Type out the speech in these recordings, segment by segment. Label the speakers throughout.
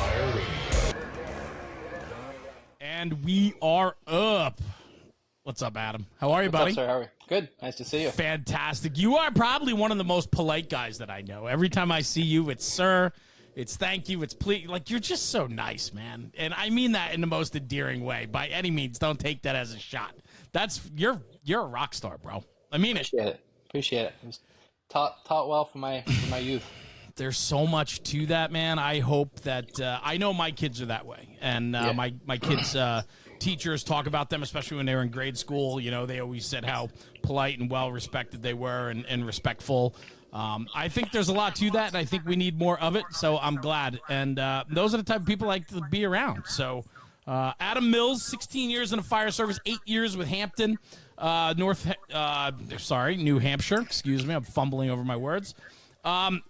Speaker 1: Fire Radio.
Speaker 2: And we are up. What's up, Adam? How are you, buddy?
Speaker 3: What's up, sir? How are you? Good. Nice to see you.
Speaker 2: Fantastic. You are probably one of the most polite guys that I know. Every time I see you, it's sir, it's thank you, it's please. Like, you're just so nice, man. And I mean that in the most endearing way. By any means, don't take that as a shot. You're a rock star, bro. I mean it.
Speaker 3: Appreciate it. It was taught well from my youth.
Speaker 2: There's so much to that, man. I hope that I know my kids are that way, and my kids' teachers talk about them, especially when they were in grade school. You know, they always said how polite and well respected they were, and respectful. I think there's a lot to that, and I think we need more of it. So I'm glad, and those are the type of people I like to be around. So Adam Mills, 16 years in the fire service, 8 years with Hampton, New Hampshire. Excuse me, I'm fumbling over my words.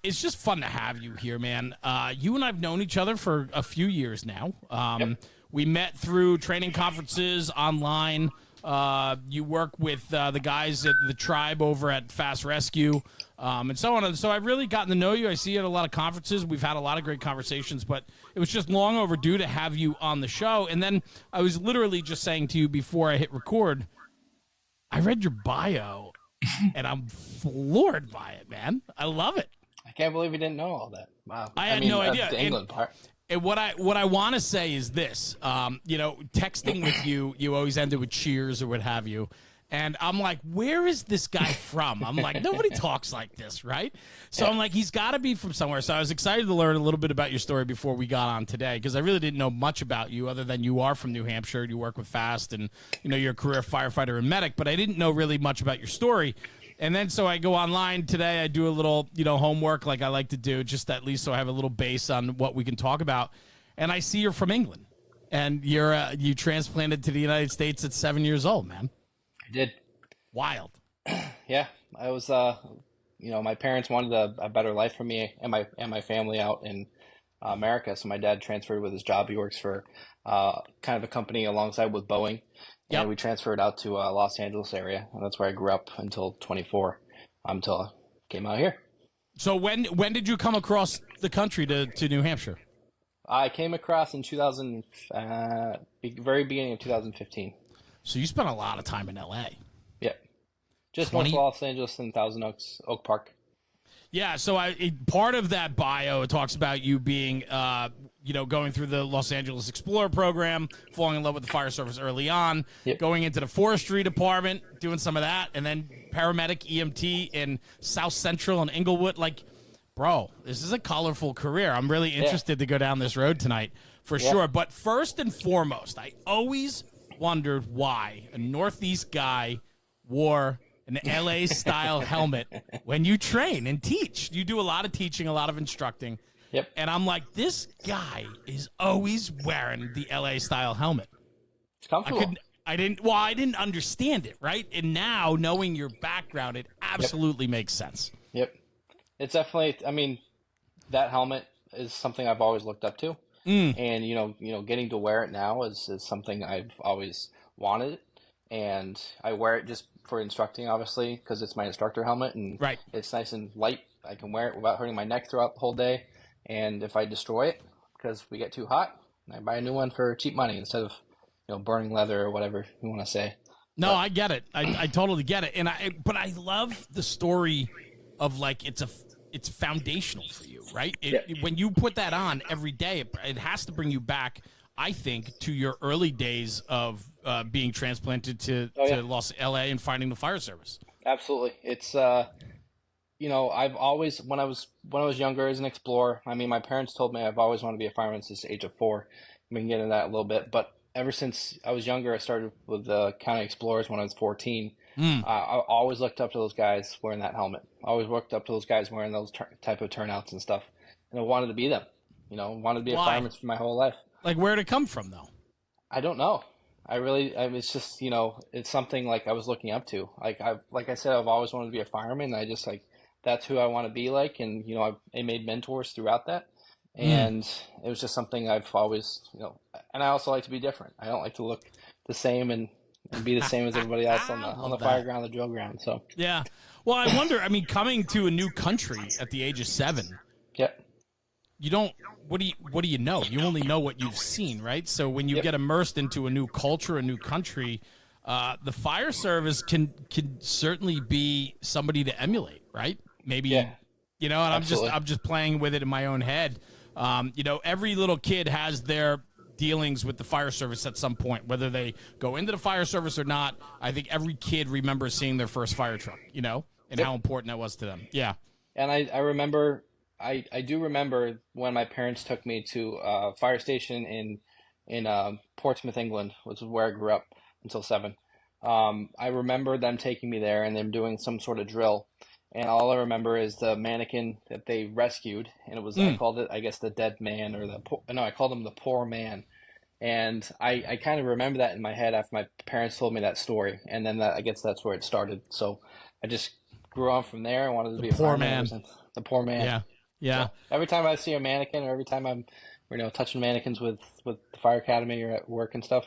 Speaker 2: It's just fun to have you here, man. You and I have known each other for a few years now. We met through training conferences online. You work with the guys at the tribe over at Fast Rescue, and so on. And so I've really gotten to know you. I see you at a lot of conferences. We've had a lot of great conversations, but it was just long overdue to have you on the show. And then I was literally just saying to you before I hit record, I read your bio, and I'm floored by it, man. I love it.
Speaker 3: I can't believe you didn't know all that. Wow.
Speaker 2: I had no idea.
Speaker 3: The England part.
Speaker 2: And what I want to say is this, texting with you, you always ended with cheers or what have you. And I'm like, where is this guy from? I'm like, nobody talks like this, right? So I'm like, he's got to be from somewhere. So I was excited to learn a little bit about your story before we got on today, because I really didn't know much about you other than you are from New Hampshire. You work with FAST and, you're a career firefighter and medic, but I didn't know really much about your story. And then so I go online today, I do a little, homework like I like to do, just at least so I have a little base on what we can talk about. And I see you're from England, and you transplanted to the United States at 7 years old, man.
Speaker 3: I did.
Speaker 2: Wild.
Speaker 3: Yeah, I was. My parents wanted a better life for me and my family out in America. So my dad transferred with his job. He works for kind of a company alongside with Boeing. And we transferred out to Los Angeles area, and that's where I grew up until 24, until I came out here.
Speaker 2: So when did you come across the country to New Hampshire?
Speaker 3: I came across in very beginning of 2015.
Speaker 2: So you spent a lot of time in L.A.
Speaker 3: Yep. Just north of Los Angeles and Thousand Oaks, Oak Park.
Speaker 2: Yeah, so part of that bio, it talks about you being, going through the Los Angeles Explorer program, falling in love with the fire service early on, going into the forestry department, doing some of that, and then paramedic EMT in South Central and Inglewood. Like, bro, this is a colorful career. I'm really interested to go down this road tonight for sure. But first and foremost, I always wondered why a Northeast guy wore an LA-style helmet when you train and teach. You do a lot of teaching, a lot of instructing.
Speaker 3: Yep.
Speaker 2: And I'm like, this guy is always wearing the LA-style helmet.
Speaker 3: It's comfortable.
Speaker 2: I didn't understand it, right? And now, knowing your background, it absolutely makes sense.
Speaker 3: Yep. It's definitely, that helmet is something I've always looked up to. And, getting to wear it now is something I've always wanted. And I wear it just for instructing, obviously, because it's my instructor helmet, and it's nice and light. I can wear it without hurting my neck throughout the whole day. And if I destroy it because we get too hot, I buy a new one for cheap money instead of burning leather or whatever you want to say.
Speaker 2: No, I get it. I totally get it. But I love the story of it's foundational for you, right? When you put that on every day, it has to bring you back, I think, to your early days of being transplanted to LA and finding the fire service.
Speaker 3: Absolutely. It's, I've always, when I was younger as an explorer, my parents told me I've always wanted to be a fireman since the age of 4. We can get into that a little bit, but ever since I was younger, I started with the county explorers when I was 14. I always looked up to those guys wearing that helmet. I always looked up to those guys wearing those type of turnouts and stuff. And I wanted to be them. Wanted to be a fireman for my whole life.
Speaker 2: Like, where'd it come from, though?
Speaker 3: I don't know. It's just, it's something like I was looking up to. Like I said, I've always wanted to be a fireman. I just that's who I want to be like. And, I made mentors throughout that. And it was just something I've always, and I also like to be different. I don't like to look the same and be the same as everybody else on the fire ground, the drill ground. So,
Speaker 2: yeah. Well, I wonder, coming to a new country at the age of 7.
Speaker 3: Yep.
Speaker 2: you don't, what do you know? You only know what you've seen, right? So when you get immersed into a new culture, a new country, the fire service can certainly be somebody to emulate, right? Maybe, you know, and I'm just playing with it in my own head. You know, every little kid has their dealings with the fire service at some point, whether they go into the fire service or not. I think every kid remembers seeing their first fire truck, you know, and how important that was to them. Yeah.
Speaker 3: And I remember, I do remember when my parents took me to a fire station in Portsmouth, England, which is where I grew up until 7. I remember them taking me there and them doing some sort of drill. And all I remember is the mannequin that they rescued, and it was I called it, I guess, the dead man, or I called him the poor man. And I kind of remember that in my head after my parents told me that story, and then I guess that's where it started. So I just grew on from there. I wanted to be a
Speaker 2: poor
Speaker 3: fireman.
Speaker 2: man.
Speaker 3: The poor man.
Speaker 2: Yeah, yeah.
Speaker 3: So every time I see a mannequin, or every time I'm, you know, touching mannequins with the fire academy or at work and stuff,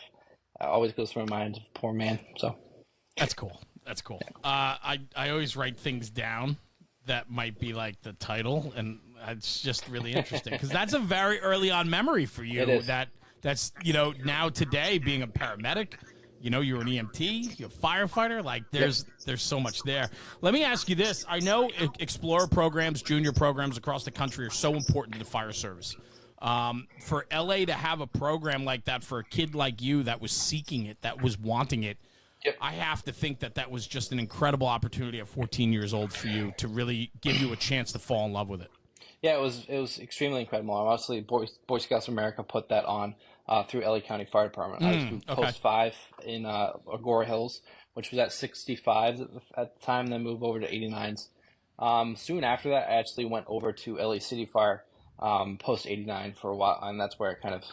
Speaker 3: it always goes through my mind, poor man. So
Speaker 2: that's cool. That's cool. I always write things down that might be like the title, and it's just really interesting because that's a very early on memory for you.
Speaker 3: It is.
Speaker 2: That's you know, now today being a paramedic, you know, you're an EMT, you're a firefighter. Like there's so much there. Let me ask you this: I know Explorer programs, junior programs across the country are so important to the fire service. For LA to have a program like that for a kid like you that was seeking it, that was wanting it.
Speaker 3: Yep.
Speaker 2: I have to think that was just an incredible opportunity at 14 years old for you to really give you a chance to fall in love with it.
Speaker 3: Yeah, it was extremely incredible. Obviously, Boy Scouts of America put that on through LA County Fire Department. I was through Post 5 in Agora Hills, which was at 65 at the time, then moved over to 89s. Soon after that, I actually went over to LA City Fire Post 89 for a while, and that's where I kind of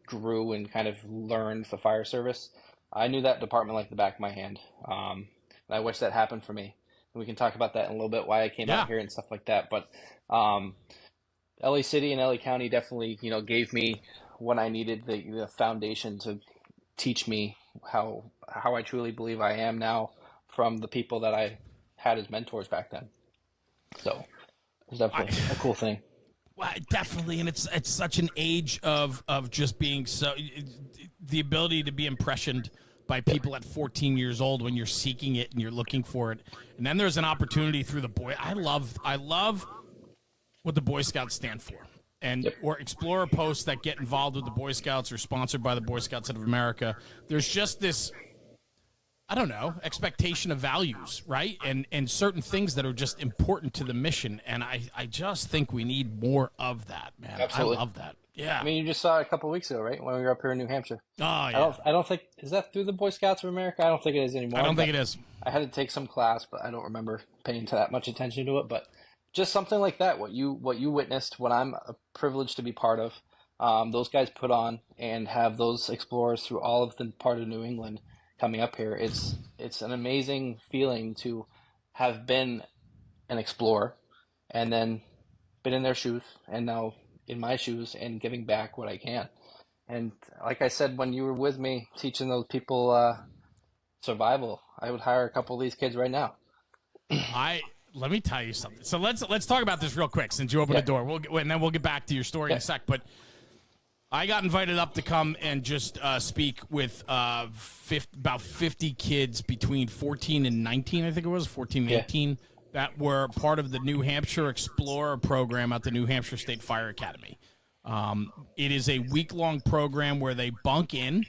Speaker 3: grew and kind of learned the fire service. I knew that department like the back of my hand, and I wish that happened for me. And we can talk about that in a little bit, why I came out here and stuff like that. But LA City and LA County definitely, you know, gave me what I needed, the foundation to teach me how I truly believe I am now from the people that I had as mentors back then. So it was definitely a cool thing.
Speaker 2: Well, definitely, and it's such an age of just being so, the ability to be impressioned by people at 14 years old when you're seeking it and you're looking for it, and then there's an opportunity through the boy. I love what the Boy Scouts stand for, and or Explorer posts that get involved with the Boy Scouts or sponsored by the Boy Scouts of America. There's just this, I don't know, expectation of values, right? And certain things that are just important to the mission. And I just think we need more of that, man.
Speaker 3: Absolutely.
Speaker 2: I love that. Yeah.
Speaker 3: I mean, you just saw it a couple of weeks ago, right? When we were up here in New Hampshire.
Speaker 2: Oh, yeah.
Speaker 3: I don't think, is that through the Boy Scouts of America? I don't think it is anymore.
Speaker 2: I don't think it is.
Speaker 3: I had to take some class, but I don't remember paying that much attention to it. But just something like that, what you witnessed, what I'm privileged to be part of, those guys put on and have those explorers through all of the part of New England coming up here. It's an amazing feeling to have been an explorer and then been in their shoes and now in my shoes and giving back what I can. And like I said, when you were with me teaching those people survival, I would hire a couple of these kids right now.
Speaker 2: Let me tell you something. So let's talk about this real quick since you opened the door. And then we'll get back to your story in a sec. But I got invited up to come and just speak with about 50 kids between 14 and 19, I think it was, 14 and 18, that were part of the New Hampshire Explorer program at the New Hampshire State Fire Academy. It is a week-long program where they bunk in.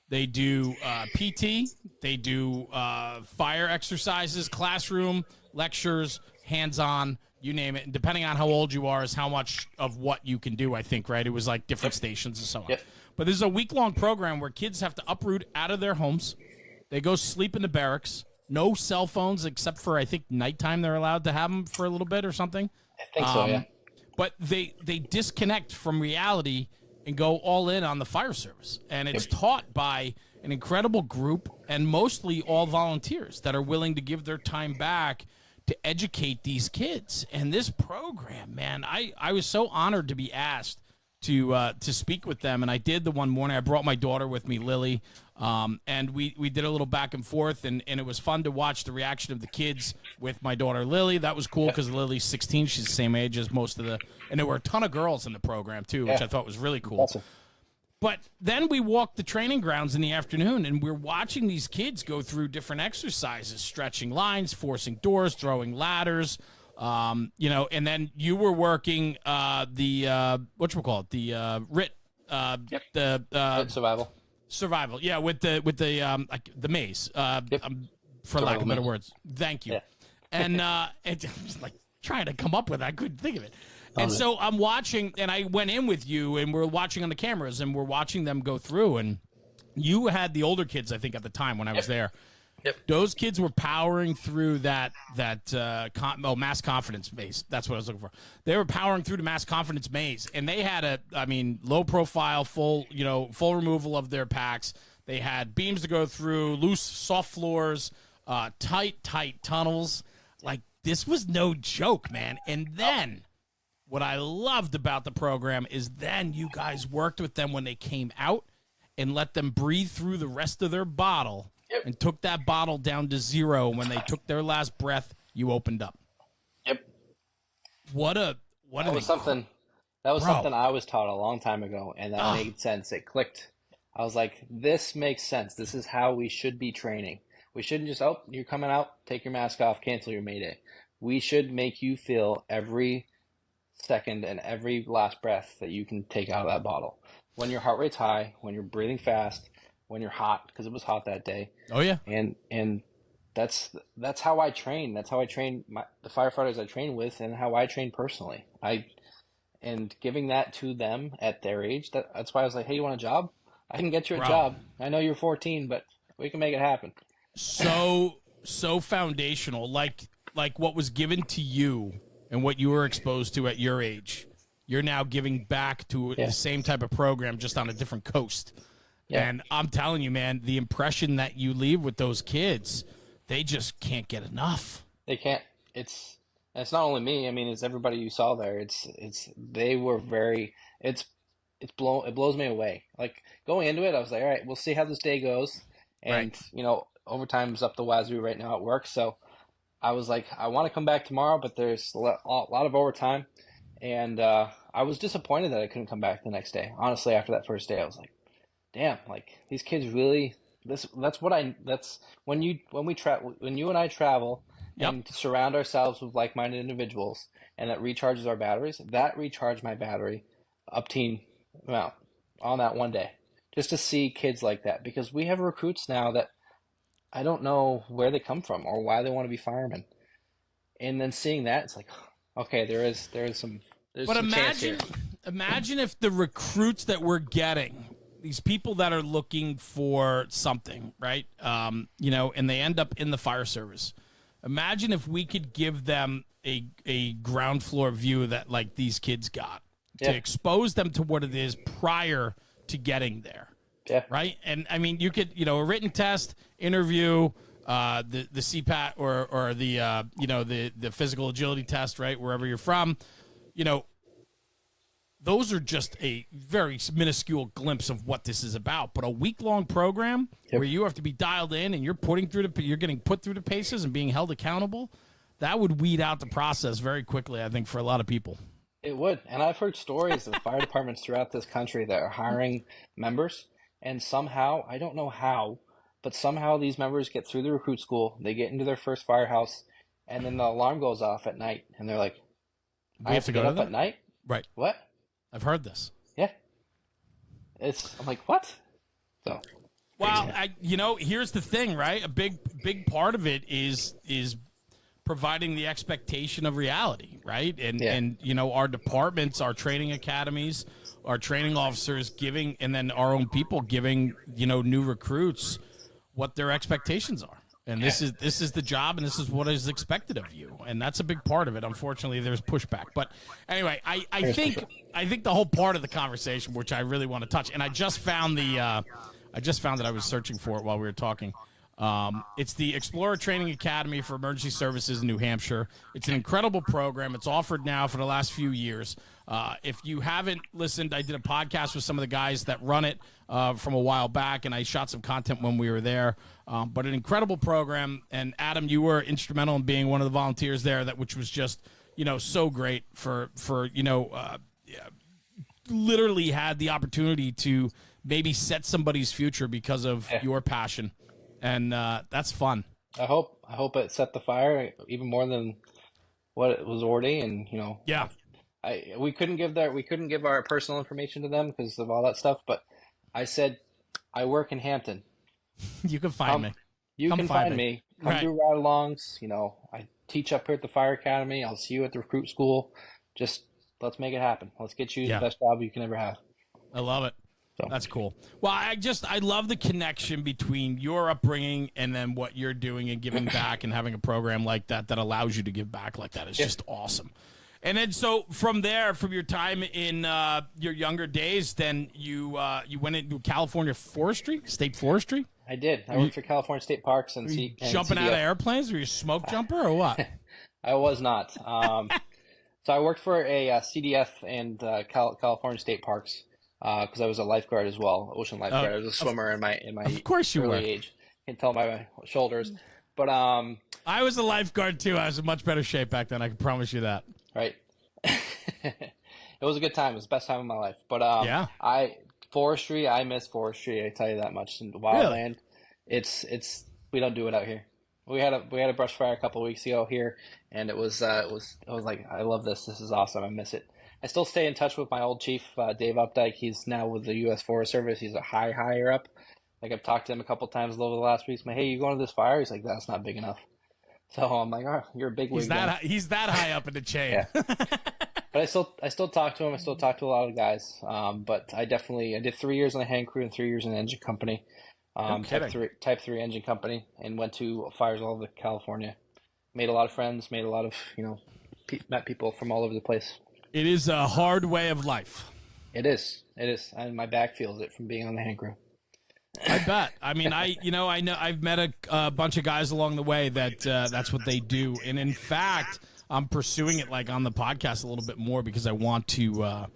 Speaker 2: They do PT, they do fire exercises, classroom, lectures, hands-on, you name it. And depending on how old you are is how much of what you can do, I think, right? It was like different stations and so on. But this is a week-long program where kids have to uproot out of their homes. They go sleep in the barracks. No cell phones except for, I think, nighttime they're allowed to have them for a little bit or something.
Speaker 3: I think so, yeah.
Speaker 2: But they disconnect from reality and go all in on the fire service. And it's taught by an incredible group and mostly all volunteers that are willing to give their time back to educate these kids. And this program, man, I was so honored to be asked to speak with them, and I did the one morning. I brought my daughter with me, Lily, and we did a little back and forth, and it was fun to watch the reaction of the kids with my daughter, Lily. That was cool because Lily's 16. She's the same age as most of and there were a ton of girls in the program, too, which I thought was really cool.
Speaker 3: Awesome.
Speaker 2: But then we walked the training grounds in the afternoon, and we're watching these kids go through different exercises, stretching lines, forcing doors, throwing ladders, you know, and then you were working the whatchamacallit, the RIT,
Speaker 3: the survival.
Speaker 2: Yeah, with the maze, for lack of better words. Thank you.
Speaker 3: Yeah.
Speaker 2: And and just like trying to come up with it, I couldn't think of it. And so I'm watching, and I went in with you, and we're watching on the cameras, and we're watching them go through. And you had the older kids, I think, at the time when I was there.
Speaker 3: Yep.
Speaker 2: Those kids were powering through that mass confidence maze. That's what I was looking for. They were powering through the mass confidence maze, and they had low profile, full removal of their packs. They had beams to go through, loose, soft floors, tight tunnels. Like, this was no joke, man. And then what I loved about the program is then you guys worked with them when they came out and let them breathe through the rest of their bottle and took that bottle down to 0. When they took their last breath, you opened up.
Speaker 3: Yep.
Speaker 2: That
Speaker 3: was something I was taught a long time ago, and that made sense. It clicked. I was like, this makes sense. This is how we should be training. We shouldn't just, you're coming out, take your mask off, cancel your Mayday. We should make you feel every second and every last breath that you can take out of that bottle. When your heart rate's high, when you're breathing fast, when you're hot, because it was hot that day.
Speaker 2: Oh yeah.
Speaker 3: And that's how I train. That's how I train the firefighters I train with, and how I train personally. And giving that to them at their age, that's why I was like, hey, you want a job? I can get you a job. I know you're 14, but we can make it happen.
Speaker 2: So foundational, like what was given to you and what you were exposed to at your age. You're now giving back to the same type of program, just on a different coast. Yeah. And I'm telling you, man, the impression that you leave with those kids, they just can't get enough.
Speaker 3: They can't. It's not only me. I mean, it's everybody you saw there. They were very. It blows me away. Like, going into it, I was like, all right, we'll see how this day goes. And overtime's up the wazoo right now at work. So I was like, I want to come back tomorrow, but there's a lot of overtime. And I was disappointed that I couldn't come back the next day. Honestly, after that first day, I was like, damn, like, these kids really, that's when you and I travel and surround ourselves with like-minded individuals, and that recharges our batteries. That recharged my battery up teen amount on that one day, just to see kids like that, because we have recruits now that I don't know where they come from or why they want to be firemen. And then seeing that, it's like, okay, there's some chance here.
Speaker 2: Imagine if the recruits that we're getting, these people that are looking for something, right? And they end up in the fire service. Imagine if we could give them a ground floor view that, like, these kids got, to expose them to what it is prior to getting there.
Speaker 3: Yeah.
Speaker 2: Right. And I mean, you could, a written test, interview, the CPAT or the physical agility test, right? Wherever you're from, those are just a very minuscule glimpse of what this is about. But a week-long program where you have to be dialed in and you're getting put through the paces and being held accountable, that would weed out the process very quickly, I think, for a lot of people.
Speaker 3: It would. And I've heard stories of fire departments throughout this country that are hiring members, and somehow, I don't know how, but somehow these members get through the recruit school, they get into their first firehouse, and then the alarm goes off at night, and they're like, I have to get up at night?
Speaker 2: Right.
Speaker 3: What?
Speaker 2: I've heard this.
Speaker 3: Yeah. I'm like, what? So.
Speaker 2: Well, here's the thing, right? A big part of it is providing the expectation of reality, right? And our departments, our training academies, our training officers giving, and then our own people giving, new recruits what their expectations are. And this is the job, and this is what is expected of you, and that's a big part of it. Unfortunately, there's pushback, but anyway, I think the whole part of the conversation, which I really want to touch, and I just found that I was searching for it while we were talking. It's the Explorer Training Academy for Emergency Services in New Hampshire. It's an incredible program. It's offered now for the last few years. If you haven't listened, I did a podcast with some of the guys that run it from a while back, and I shot some content when we were there. But an incredible program. And Adam, you were instrumental in being one of the volunteers there, which was just, so great for literally had the opportunity to maybe set somebody's future because of your passion. And that's fun.
Speaker 3: I hope it set the fire even more than what it was already. And
Speaker 2: Yeah.
Speaker 3: we couldn't give our personal information to them because of all that stuff. But I said, I work in Hampton.
Speaker 2: You can find me.
Speaker 3: You can find me. Come do ride-alongs. I teach up here at the fire academy. I'll see you at the recruit school. Just let's make it happen. Let's get you the best job you can ever have.
Speaker 2: I love it.
Speaker 3: So.
Speaker 2: That's cool. Well, I love the connection between your upbringing and then what you're doing and giving back and having a program like that allows you to give back like that. It's just awesome. And then so from there, from your time in your younger days, then you went into California Forestry, State Forestry?
Speaker 3: I did. I worked for California State Parks and
Speaker 2: jumping out of airplanes? Were you a smoke jumper or what?
Speaker 3: I was not. So I worked for a CDF and California State Parks. Because I was a lifeguard as well, ocean lifeguard. I was a swimmer in my
Speaker 2: of course you
Speaker 3: early
Speaker 2: were.
Speaker 3: age. You can tell by my shoulders. But
Speaker 2: I was a lifeguard too. I was in much better shape back then. I can promise you that.
Speaker 3: Right. It was a good time. It was the best time of my life. But I miss forestry. I tell you that much. In Wildland, it's we don't do it out here. We had a brush fire a couple of weeks ago here, and it was like, I love this. This is awesome. I miss it. I still stay in touch with my old chief, Dave Updike. He's now with the U.S. Forest Service. He's a higher up. Like, I've talked to him a couple times over the last weeks. I'm like, hey, you going to this fire? He's like, that's not big enough. So I'm like, oh, you're a big wig.
Speaker 2: He's that high up in the chain. Yeah.
Speaker 3: But I still talk to him. I still talk to a lot of guys. But I did 3 years on the hand crew and 3 years in the engine company. Type 3 engine company, and went to fires all over California. Made a lot of friends. Made a lot of met people from all over the place.
Speaker 2: It is a hard way of life.
Speaker 3: It is, and my back feels it from being on the hand crew.
Speaker 2: I bet. I mean, I know I've met a bunch of guys along the way that that's what they do, and in fact, I'm pursuing it like on the podcast a little bit more because I want to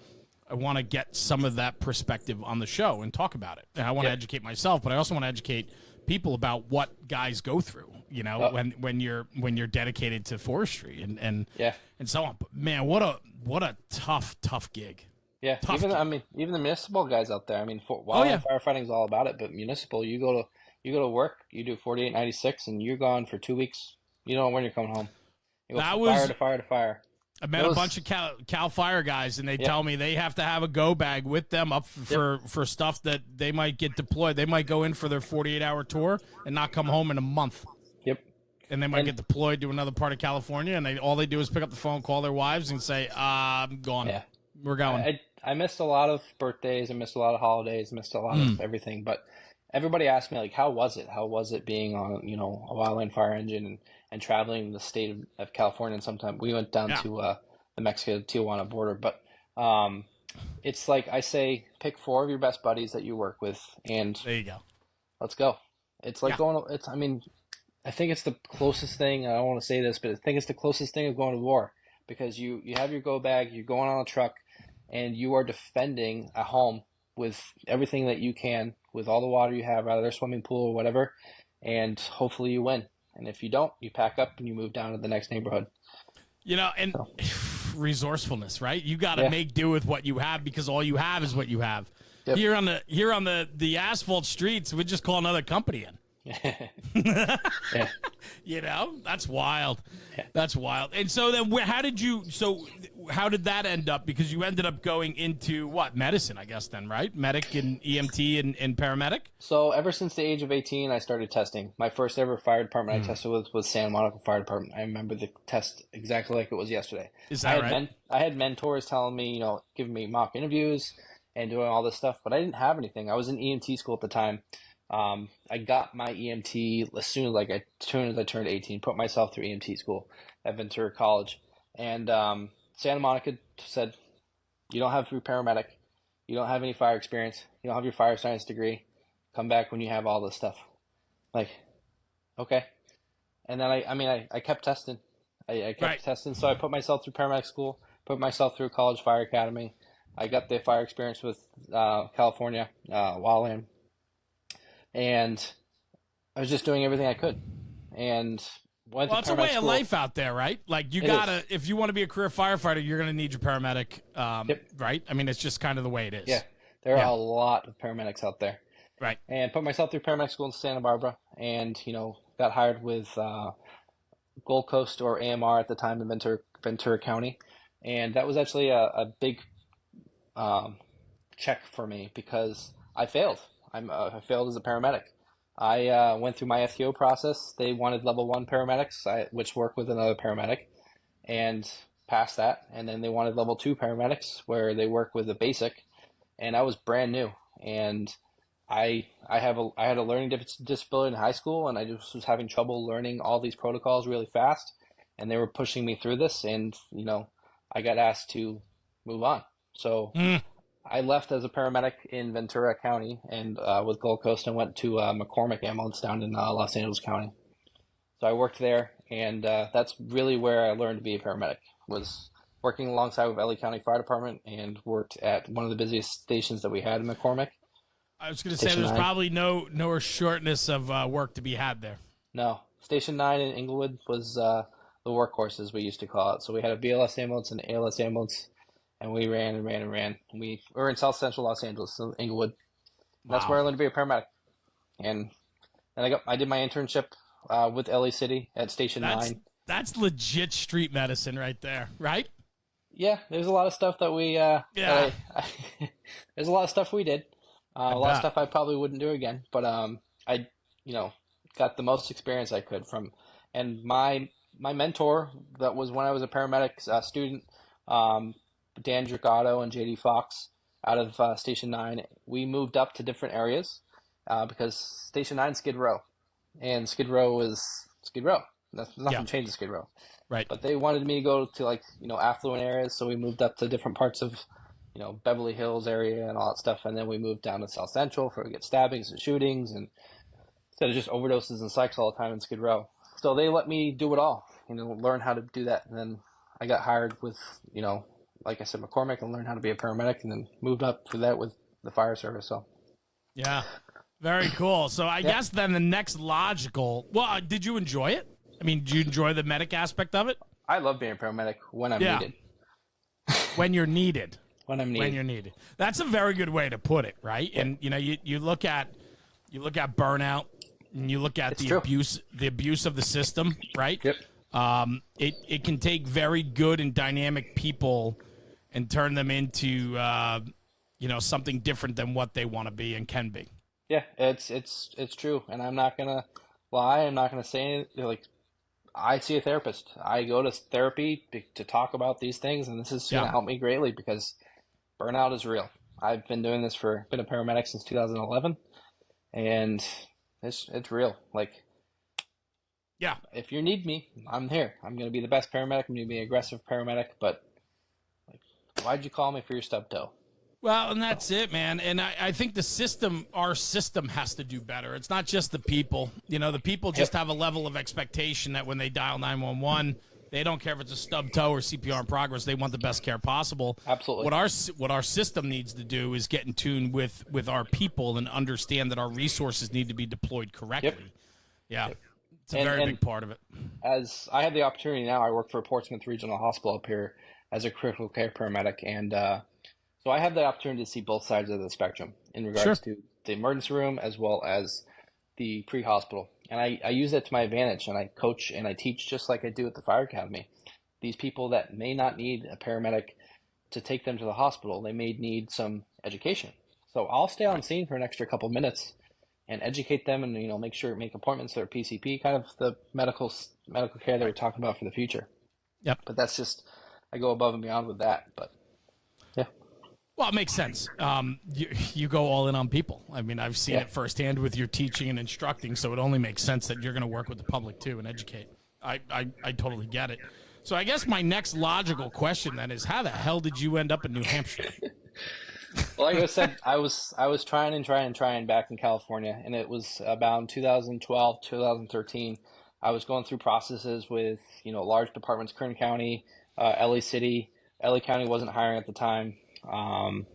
Speaker 2: get some of that perspective on the show and talk about it. And I want to educate myself, but I also want to educate people about what guys go through. When you're dedicated to forestry and so on. But man, what a tough gig.
Speaker 3: Yeah, even the municipal guys out there. I mean, firefighting is all about it, but municipal, you go to work, you do 4896, and you're gone for 2 weeks. You don't know when you're coming home. You go from fire to fire to fire.
Speaker 2: I met a bunch of Cal Fire guys, and they tell me they have to have a go bag with them up for stuff that they might get deployed. They might go in for their 48-hour tour and not come home in a month.
Speaker 3: Yep.
Speaker 2: And they might get deployed to another part of California, and all they do is pick up the phone, call their wives, and say, I'm gone. Yeah. We're going.
Speaker 3: I missed a lot of birthdays. I missed a lot of holidays. Missed a lot of everything. But everybody asked me, like, how was it? How was it being on, a wildland fire engine and traveling the state of California? And sometimes we went down to the Mexico-Tijuana border. But it's like I say, pick 4 of your best buddies that you work with, and
Speaker 2: there you go.
Speaker 3: Let's go. It's like I think it's the closest thing. I don't want to say this, but I think it's the closest thing of going to war, because you have your go bag, you're going on a truck, and you are defending a home with everything that you can, with all the water you have, either a swimming pool or whatever, and hopefully you win. And if you don't, you pack up and you move down to the next neighborhood.
Speaker 2: Resourcefulness, right? You got to make do with what you have, because all you have is what you have. Yep. Here on the asphalt streets, we just call another company in. That's wild. That's wild. And so then how did that end up? Because you ended up going into what? Medicine, I guess then, right? Medic and EMT and paramedic?
Speaker 3: So ever since the age of 18, I started testing. My first ever fire department I tested with was Santa Monica Fire Department. I remember the test exactly like it was yesterday.
Speaker 2: Is that right?
Speaker 3: I had mentors telling me, giving me mock interviews and doing all this stuff, but I didn't have anything. I was in EMT school at the time. I got my EMT as soon as I turned 18, put myself through EMT school at Ventura College. And Santa Monica said, you don't have to be paramedic. You don't have any fire experience. You don't have your fire science degree. Come back when you have all this stuff. Like, Okay. And then I kept testing. I kept
Speaker 2: Right.
Speaker 3: testing. So I put myself through paramedic school, put myself through college fire academy. I got the fire experience with California, Wildland, and I was just doing everything I could. And went to
Speaker 2: Well, it's a
Speaker 3: paramedic
Speaker 2: way of
Speaker 3: school.
Speaker 2: life out there, right? Like you
Speaker 3: It
Speaker 2: gotta,
Speaker 3: is.
Speaker 2: if you want to be a career firefighter, you're gonna need your paramedic,
Speaker 3: Yep.
Speaker 2: right? I mean, it's just kind of the way it is.
Speaker 3: Yeah. There are
Speaker 2: Yeah.
Speaker 3: a lot of paramedics out there.
Speaker 2: Right.
Speaker 3: And put myself through paramedic school in Santa Barbara, and got hired with Gold Coast or AMR at the time in Ventura County, and that was actually a big um, check for me because I failed. I failed as a paramedic. I went through my FTO process. They wanted level one paramedics, which work with another paramedic, and passed that. And then they wanted level two paramedics, where they work with a basic, and I was brand new. And I had a learning disability in high school, and I just was having trouble learning all these protocols really fast, and they were pushing me through this, and I got asked to move on. So
Speaker 2: Mm.
Speaker 3: I left as a paramedic in Ventura County and with Gold Coast, and went to McCormick Ambulance down in Los Angeles County. So I worked there, and that's really where I learned to be a paramedic. Was working alongside with LA County Fire Department, and worked at one of the busiest stations that we had in McCormick.
Speaker 2: I was gonna say
Speaker 3: Station
Speaker 2: there's
Speaker 3: 9.
Speaker 2: probably no shortness of work to be had there.
Speaker 3: No, Station 9 in Inglewood was the workhorse, as we used to call it. So we had a BLS ambulance and an ALS ambulance, and we ran and ran and ran. We were in South Central Los Angeles, so Inglewood. That's where I
Speaker 2: Wow.
Speaker 3: learned to be a paramedic. And then I did my internship with LA City at Station
Speaker 2: That's
Speaker 3: 9.
Speaker 2: that's legit street medicine right there, right?
Speaker 3: Yeah, there's a lot of stuff that we
Speaker 2: Yeah.
Speaker 3: there's a lot of stuff we did. A lot of
Speaker 2: bet.
Speaker 3: stuff I probably wouldn't do again, but I got the most experience I could from, and my mentor, that was when I was a paramedic student, Dan Dragato and JD Fox out of Station 9. We moved up to different areas because Station 9 Skid Row, and Skid Row is Skid Row. Nothing
Speaker 2: Yeah.
Speaker 3: changes Skid Row.
Speaker 2: Right.
Speaker 3: But they wanted me to go to affluent areas, so we moved up to different parts of Beverly Hills area and all that stuff, and then we moved down to South Central for get stabbings and shootings, and instead of just overdoses and psychs all the time in Skid Row. So they let me do it all, learn how to do that, and then I got hired with like I said, McCormick, and learned how to be a paramedic, and then moved up for that with the fire service. So
Speaker 2: Yeah. Very cool. So I guess then the next logical. Well, did you enjoy it? I mean, did you enjoy the medic aspect of it?
Speaker 3: I love being a paramedic when I'm
Speaker 2: Yeah.
Speaker 3: needed.
Speaker 2: When you're needed.
Speaker 3: When I'm
Speaker 2: When
Speaker 3: needed.
Speaker 2: you're needed. That's a very good way to put it, right? And you look at burnout, and you look at
Speaker 3: It's true.
Speaker 2: abuse of the system, right?
Speaker 3: Yep.
Speaker 2: It can take very good and dynamic people and turn them into something different than what they want to be and can be.
Speaker 3: Yeah, it's true, and I'm not gonna lie. I'm not gonna say like I see a therapist. I go to therapy to talk about these things, and this is gonna help me greatly because burnout is real. I've been doing this been a paramedic since 2011, and it's real. Like,
Speaker 2: Yeah.
Speaker 3: if you need me, I'm here. I'm gonna be the best paramedic. I'm gonna be an aggressive paramedic, but like, why'd you call me for your stub toe?
Speaker 2: Well, and that's it, man. And I think our system has to do better. It's not just the people. The people just have a level of expectation that when they dial 911, they don't care if it's a stub toe or CPR in progress. They want the best care possible.
Speaker 3: Absolutely.
Speaker 2: What our system needs to do is get in tune with our people and understand that our resources need to be deployed correctly.
Speaker 3: Yep.
Speaker 2: Yeah.
Speaker 3: Yep.
Speaker 2: It's a
Speaker 3: And-
Speaker 2: very
Speaker 3: and-
Speaker 2: big part of it.
Speaker 3: As I have the opportunity now, I work for Portsmouth Regional Hospital up here as a critical care paramedic, and so I have the opportunity to see both sides of the spectrum in regards to the emergency room as well as the pre-hospital. And I use that to my advantage, and I coach and I teach just like I do at the fire academy. These people that may not need a paramedic to take them to the hospital, they may need some education. So I'll stay on scene for an extra couple minutes and educate them, and make appointments for PCP, kind of the medical care that we're talking about for the future.
Speaker 2: Yep.
Speaker 3: But that's just, I go above and beyond with that. But yeah,
Speaker 2: Well, it makes sense. You go all in on people. I mean, I've seen it firsthand with your teaching and instructing, so it only makes sense that you're going to work with the public too and educate. I totally get it. So I guess my next logical question then is, how the hell did you end up in New Hampshire?
Speaker 3: Well, like I said, I was trying back in California, and it was about 2012, 2013. I was going through processes with large departments, Kern County, LA City. LA County wasn't hiring at the time. Um,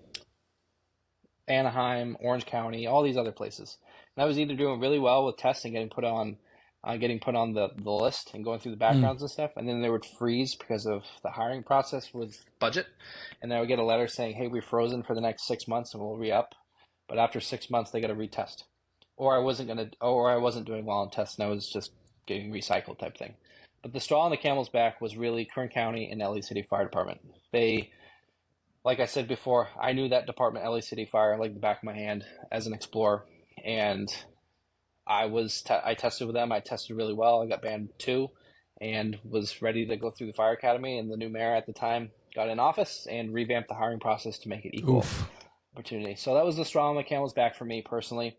Speaker 3: Anaheim, Orange County, all these other places. And I was either doing really well with tests and getting put on the list and going through the backgrounds and stuff, and then they would freeze because of the hiring process with budget, and then I would get a letter saying, "Hey, we're frozen for the next 6 months and we'll re-up," but after 6 months they got to retest, or I wasn't doing well on tests and I was just getting recycled type thing. But the straw on the camel's back was really Kern County and LA City Fire Department. They, like I said before, I knew that department, LA City Fire, like the back of my hand as an explorer, and I tested with them. I tested really well. I got band 2 and was ready to go through the fire academy. And the new mayor at the time got in office and revamped the hiring process to make it equal opportunity. So that was the straw on the camel's back for me personally.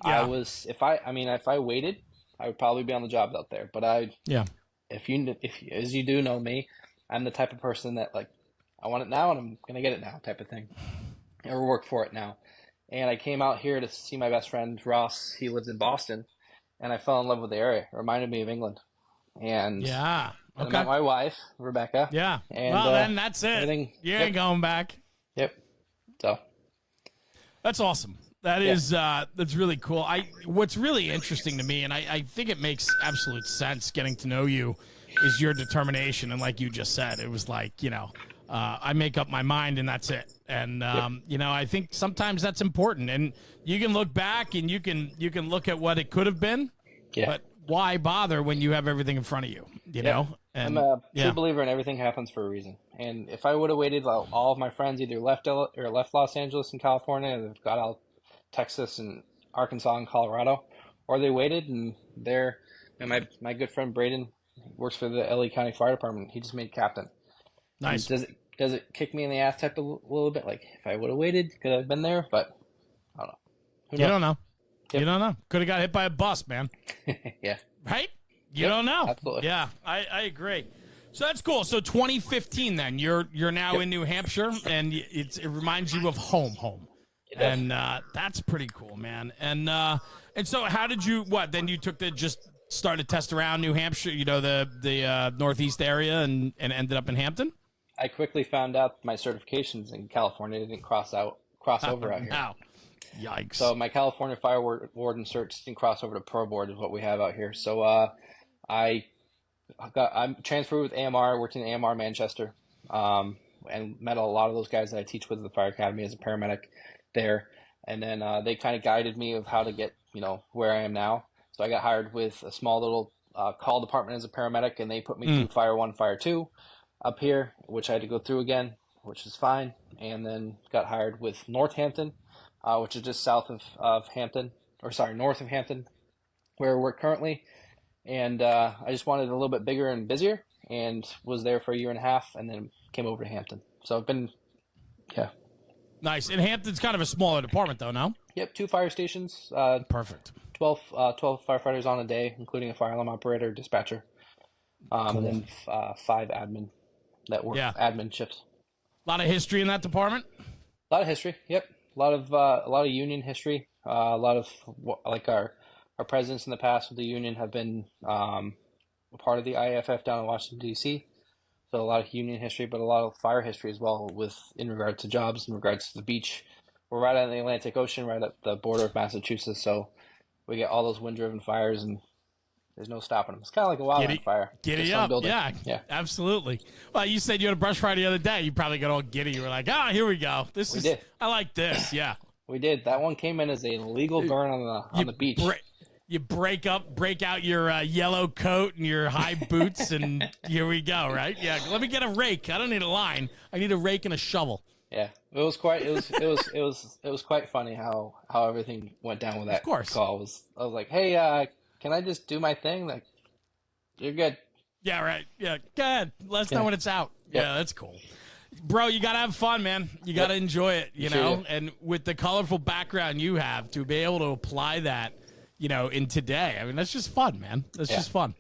Speaker 2: Yeah.
Speaker 3: If I waited, I would probably be on the job out there. But if as you do know me, I'm the type of person that like, I want it now and I'm gonna get it now type of thing, or work for it now. And I came out here to see my best friend, Ross. He lives in Boston. And I fell in love with the area. It reminded me of England. And
Speaker 2: yeah.
Speaker 3: I met my wife, Rebecca.
Speaker 2: Yeah.
Speaker 3: And,
Speaker 2: well, then that's it. You ain't going back.
Speaker 3: Yep. So.
Speaker 2: That's awesome. That's really cool. What's really interesting to me, and I think it makes absolute sense getting to know you, is your determination. And like you just said, it was like, I make up my mind and that's it. And, I think sometimes that's important. And you can look back and you can look at what it could have been, but why bother when you have everything in front of you, you know? And,
Speaker 3: I'm a true believer in everything happens for a reason. And if I would have waited, all of my friends either left Los Angeles and California, and they've got out Texas and Arkansas and Colorado, or they waited and my good friend Braden works for the LA County Fire Department. He just made captain.
Speaker 2: Nice.
Speaker 3: Does it kick me in the ass type a little bit? Like, if I would have waited, could I have been there? But I don't know.
Speaker 2: You don't know. Yep. You don't know. Could have got hit by a bus, man.
Speaker 3: Yeah.
Speaker 2: Right? You don't know.
Speaker 3: Absolutely.
Speaker 2: Yeah, I agree. So that's cool. So 2015, then you're now in New Hampshire, and it reminds you of home. And that's pretty cool, man. And so how did you? What then? You just started to test around New Hampshire, the northeast area, and ended up in Hampton.
Speaker 3: I quickly found out my certifications in California didn't cross over out here.
Speaker 2: Now, yikes!
Speaker 3: So my California Fire Warden certs didn't cross over to Pro Board is what we have out here. So I'm transferred with AMR. Worked in AMR Manchester, and met a lot of those guys that I teach with at the Fire Academy as a paramedic there. And then they kind of guided me of how to get where I am now. So I got hired with a small little call department as a paramedic, and they put me through Fire 1, Fire 2 up here, which I had to go through again, which is fine. And then got hired with Northampton, which is just south of Hampton, north of Hampton, where we're currently. And I just wanted it a little bit bigger and busier, and was there for a year and a half, and then came over to Hampton. So I've been,
Speaker 2: Nice. And Hampton's kind of a smaller department, though, no?
Speaker 3: Yep, 2 fire stations.
Speaker 2: Perfect.
Speaker 3: 12 firefighters on a day, including a fire alarm operator, dispatcher, and then 5 admin that work admin shifts.
Speaker 2: A lot of history in that department.
Speaker 3: A lot of history. Yep, a lot of union history. A lot of like our presidents in the past with the union have been a part of the IAFF down in Washington D.C. So a lot of union history, but a lot of fire history as well, in regard to jobs, in regards to the beach. We're right on the Atlantic Ocean, right at the border of Massachusetts, so we get all those wind-driven fires, and there's no stopping them. It's kind of like a wildland fire.
Speaker 2: Giddy up, yeah, absolutely. Well, you said you had a brush fire the other day. You probably got all giddy. You were like, here we go. I like this, yeah.
Speaker 3: We did. That one came in as a legal burn on the beach.
Speaker 2: You break out your yellow coat and your high boots, and here we go, right? Yeah, let me get a rake. I don't need a line. I need a rake and a shovel.
Speaker 3: Yeah, it was quite funny how everything went down with that call. I was like, hey, can I just do my thing? Like, you're good.
Speaker 2: Yeah, right. Yeah, go ahead. Let us know when it's out. Yep. Yeah, that's cool. Bro, you got to have fun, man. You got to enjoy it, you know? And with the colorful background you have, to be able to apply that, in today, I mean, that's just fun, man. That's just fun.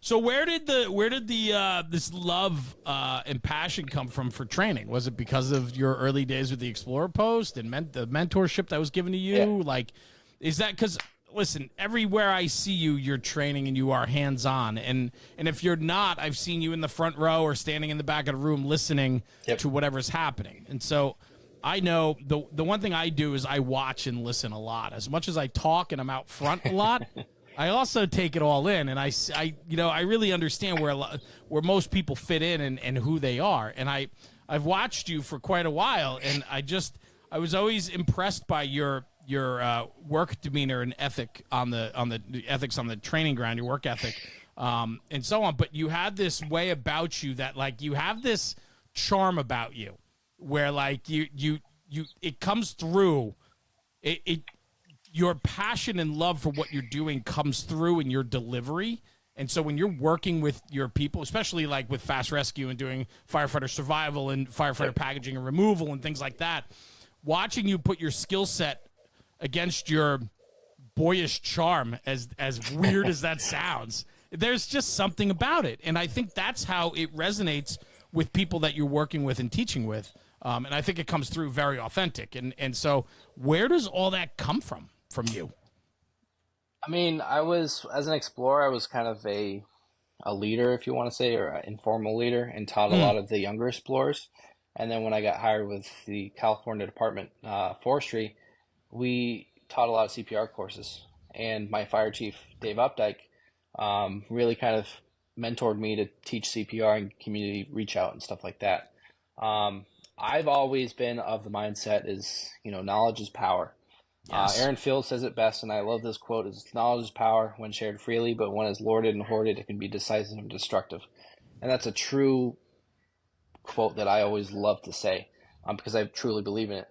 Speaker 2: So where did the this love and passion come from for training? Was it because of your early days with the Explorer Post and the mentorship that was given to you?
Speaker 3: Yeah.
Speaker 2: Like, is that because? Listen, everywhere I see you, you're training and you are hands-on. And if you're not, I've seen you in the front row or standing in the back of the room listening to whatever's happening. And so I know the one thing I do is I watch and listen a lot. As much as I talk and I'm out front a lot, I also take it all in. And I really understand where most people fit in and who they are. And I've watched you for quite a while, and I was always impressed by your work demeanor and ethic on the ethics on the training ground, your work ethic, and so on. But you had this way about you that, like, you have this charm about you where, like, you it comes through. Your passion and love for what you're doing comes through in your delivery. And so when you're working with your people, especially like with fast rescue and doing firefighter survival and firefighter packaging and removal and things like that, watching you put your skill set against your boyish charm, as weird as that sounds, there's just something about it. And I think that's how it resonates with people that you're working with and teaching with. And I think it comes through very authentic. And so where does all that come from you?
Speaker 3: I mean, as an explorer, I was kind of a leader, if you want to say, or an informal leader, and taught a lot of the younger explorers. And then when I got hired with the California Department of Forestry, we taught a lot of CPR courses, and my fire chief, Dave Updike, really kind of mentored me to teach CPR and community reach out and stuff like that. I've always been of the mindset is, knowledge is power. Yes. Aaron Fields says it best, and I love this quote, is knowledge is power when shared freely, but when it's lorded and hoarded, it can be decisive and destructive. And that's a true quote that I always love to say, because I truly believe in it.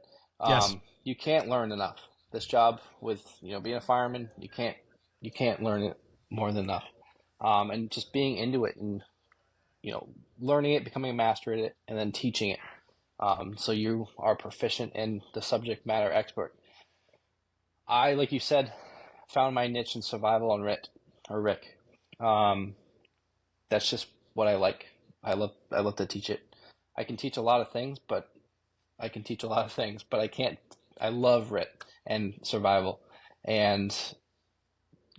Speaker 2: Yes.
Speaker 3: You can't learn enough. This job with being a fireman, you can't learn it more than enough. And just being into it and learning it, becoming a master at it, and then teaching it. So you are proficient and the subject matter expert. I, like you said, found my niche in survival on Rick. That's just what I like. I love to teach it. I can teach a lot of things, but I can't. I love RIT and survival, and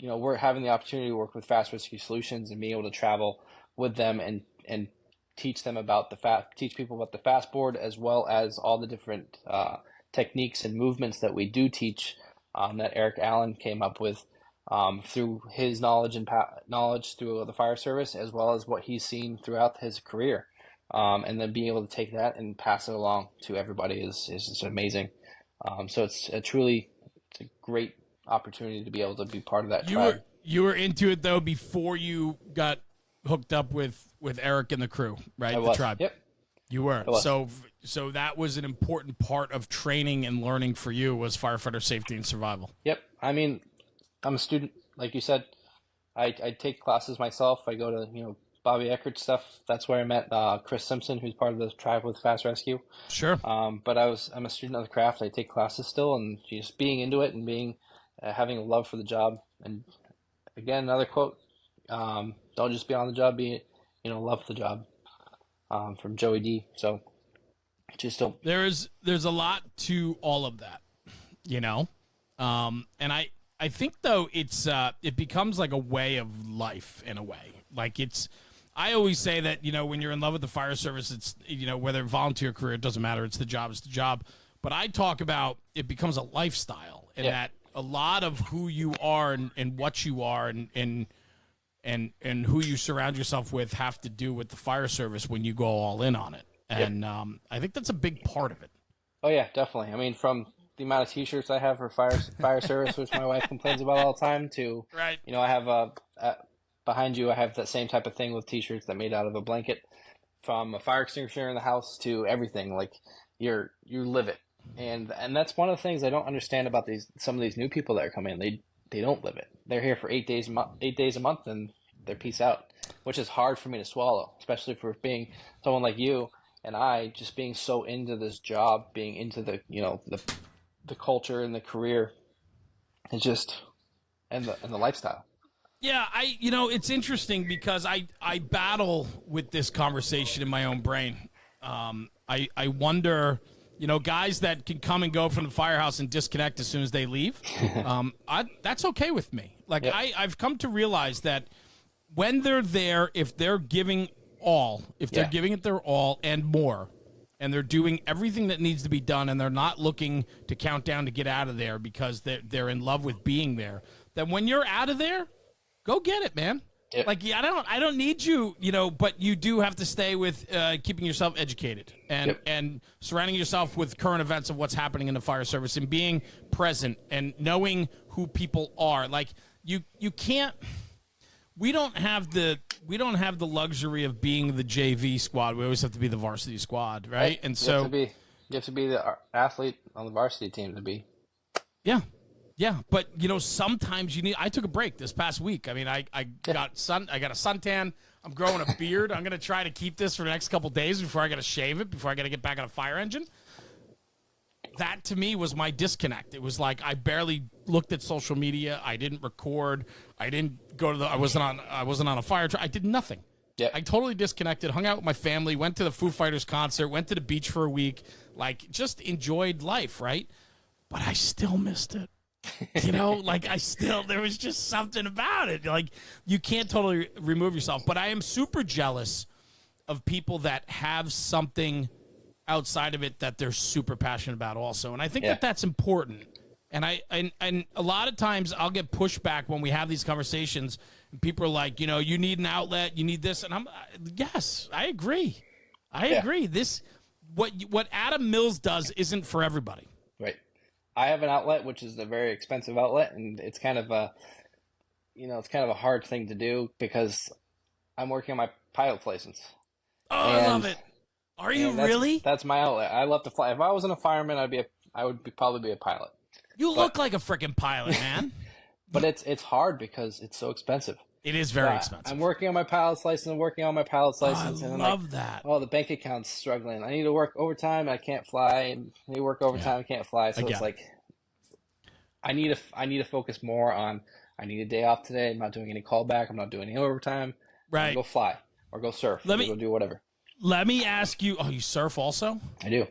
Speaker 3: we're having the opportunity to work with Fast Rescue Solutions and being able to travel with them and teach them about teach people about the fast board, as well as all the different techniques and movements that we do teach that Eric Allen came up with through his knowledge through the fire service, as well as what he's seen throughout his career. And then being able to take that and pass it along to everybody is just amazing. So it's a great opportunity to be able to be part of that tribe.
Speaker 2: You were into it though before you got hooked up with Eric and the crew, right?
Speaker 3: I was.
Speaker 2: The tribe.
Speaker 3: Yep.
Speaker 2: You were. So that was an important part of training and learning for you, was firefighter safety and survival.
Speaker 3: Yep. I mean, I'm a student, like you said. I take classes myself. I go to Bobby Eckert stuff. That's where I met Chris Simpson, who's part of the tribe with Fast Rescue.
Speaker 2: Sure.
Speaker 3: But I'm a student of the craft. I take classes still, and just being into it and having a love for the job. And again, another quote: "Don't just be on the job, love the job." From Joey D. So just don't.
Speaker 2: There's a lot to all of that, and I think though it becomes like a way of life in a way. Like I always say that, when you're in love with the fire service, it's, whether volunteer career, it doesn't matter. It's the job. But I talk about it becomes a lifestyle, and that a lot of who you are and what you are and who you surround yourself with have to do with the fire service when you go all in on it. And I think that's a big part of it.
Speaker 3: Oh yeah, definitely. I mean, from the amount of T-shirts I have for fire service, which my wife complains about all the time, to
Speaker 2: right.
Speaker 3: I have behind you, I have that same type of thing with T-shirts that made out of a blanket, from a fire extinguisher in the house to everything. Like you live it, and that's one of the things I don't understand about some of these new people that are coming in. They don't live it. They're here for 8 days a month, and they're peace out, which is hard for me to swallow, especially for being someone like you and I, just being so into this job, being into the the culture and the career, and the lifestyle.
Speaker 2: Yeah, it's interesting because I battle with this conversation in my own brain. I wonder, guys that can come and go from the firehouse and disconnect as soon as they leave. That's okay with me. Like
Speaker 3: Yep.
Speaker 2: I've come to realize that when they're there, if they're giving all, if they're
Speaker 3: Yeah.
Speaker 2: giving it their all and more, and they're doing everything that needs to be done, and they're not looking to count down to get out of there because they're in love with being there, then when you're out of there, go get it, man.
Speaker 3: Yep.
Speaker 2: Like, yeah, I don't need you, but you do have to stay with keeping yourself educated and
Speaker 3: Yep.
Speaker 2: and surrounding yourself with current events of what's happening in the fire service and being present and knowing who people are. Like, you can't. We don't have the luxury of being the JV squad. We always have to be the varsity squad, right? And so
Speaker 3: you have to be the athlete on the varsity team to be.
Speaker 2: yeah. Yeah, but sometimes you need. I took a break this past week. I mean, I got a suntan. I'm growing a beard. I'm gonna try to keep this for the next couple days before I gotta shave it. Before I gotta get back on a fire engine. That to me was my disconnect. It was like I barely looked at social media. I didn't record. I didn't go to the. I wasn't on a fire truck. I did nothing.
Speaker 3: Yeah.
Speaker 2: I totally disconnected. Hung out with my family. Went to the Foo Fighters concert. Went to the beach for a week. Like, just enjoyed life, right? But I still missed it. There was just something about it. Like, you can't totally remove yourself. But I am super jealous of people that have something outside of it that they're super passionate about also. And I think that that's important. And and a lot of times I'll get pushback when we have these conversations. And people are like, you need an outlet, you need this. And yes, I agree. I agree. This, what Adam Mills does isn't for everybody.
Speaker 3: Right. I have an outlet, which is a very expensive outlet, and it's kind of a hard thing to do because I'm working on my pilot's license.
Speaker 2: Oh, I love it. Are you really?
Speaker 3: That's my outlet. I love to fly. If I wasn't a fireman, I would probably be a pilot.
Speaker 2: You look like a freaking pilot, man.
Speaker 3: But it's hard because it's so expensive.
Speaker 2: It is very expensive.
Speaker 3: I'm working on my pilot's license.
Speaker 2: I love that.
Speaker 3: Oh, the bank account's struggling. I need to work overtime. I can't fly. I need to work overtime. I can't fly. So it's like I need to focus more on. I need a day off today. I'm not doing any callback. I'm not doing any overtime.
Speaker 2: Right.
Speaker 3: Go fly or go surf. Go do whatever.
Speaker 2: Let me ask you. Oh, you surf also?
Speaker 3: I do.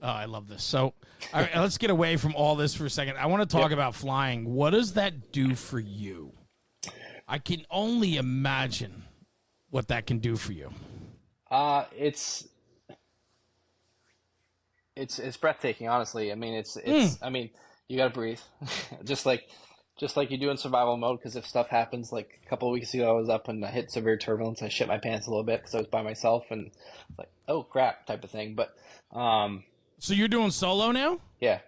Speaker 2: Oh, I love this. So, all right, let's get away from all this for a second. I want to talk about flying. What does that do for you? I can only imagine what that can do for you.
Speaker 3: It's breathtaking, honestly. I mean, I mean, you gotta breathe, just like you do in survival mode. Because if stuff happens, like a couple of weeks ago, I was up and I hit severe turbulence. I shit my pants a little bit because I was by myself and like, oh crap, type of thing. But
Speaker 2: so you're doing solo now?
Speaker 3: yeah.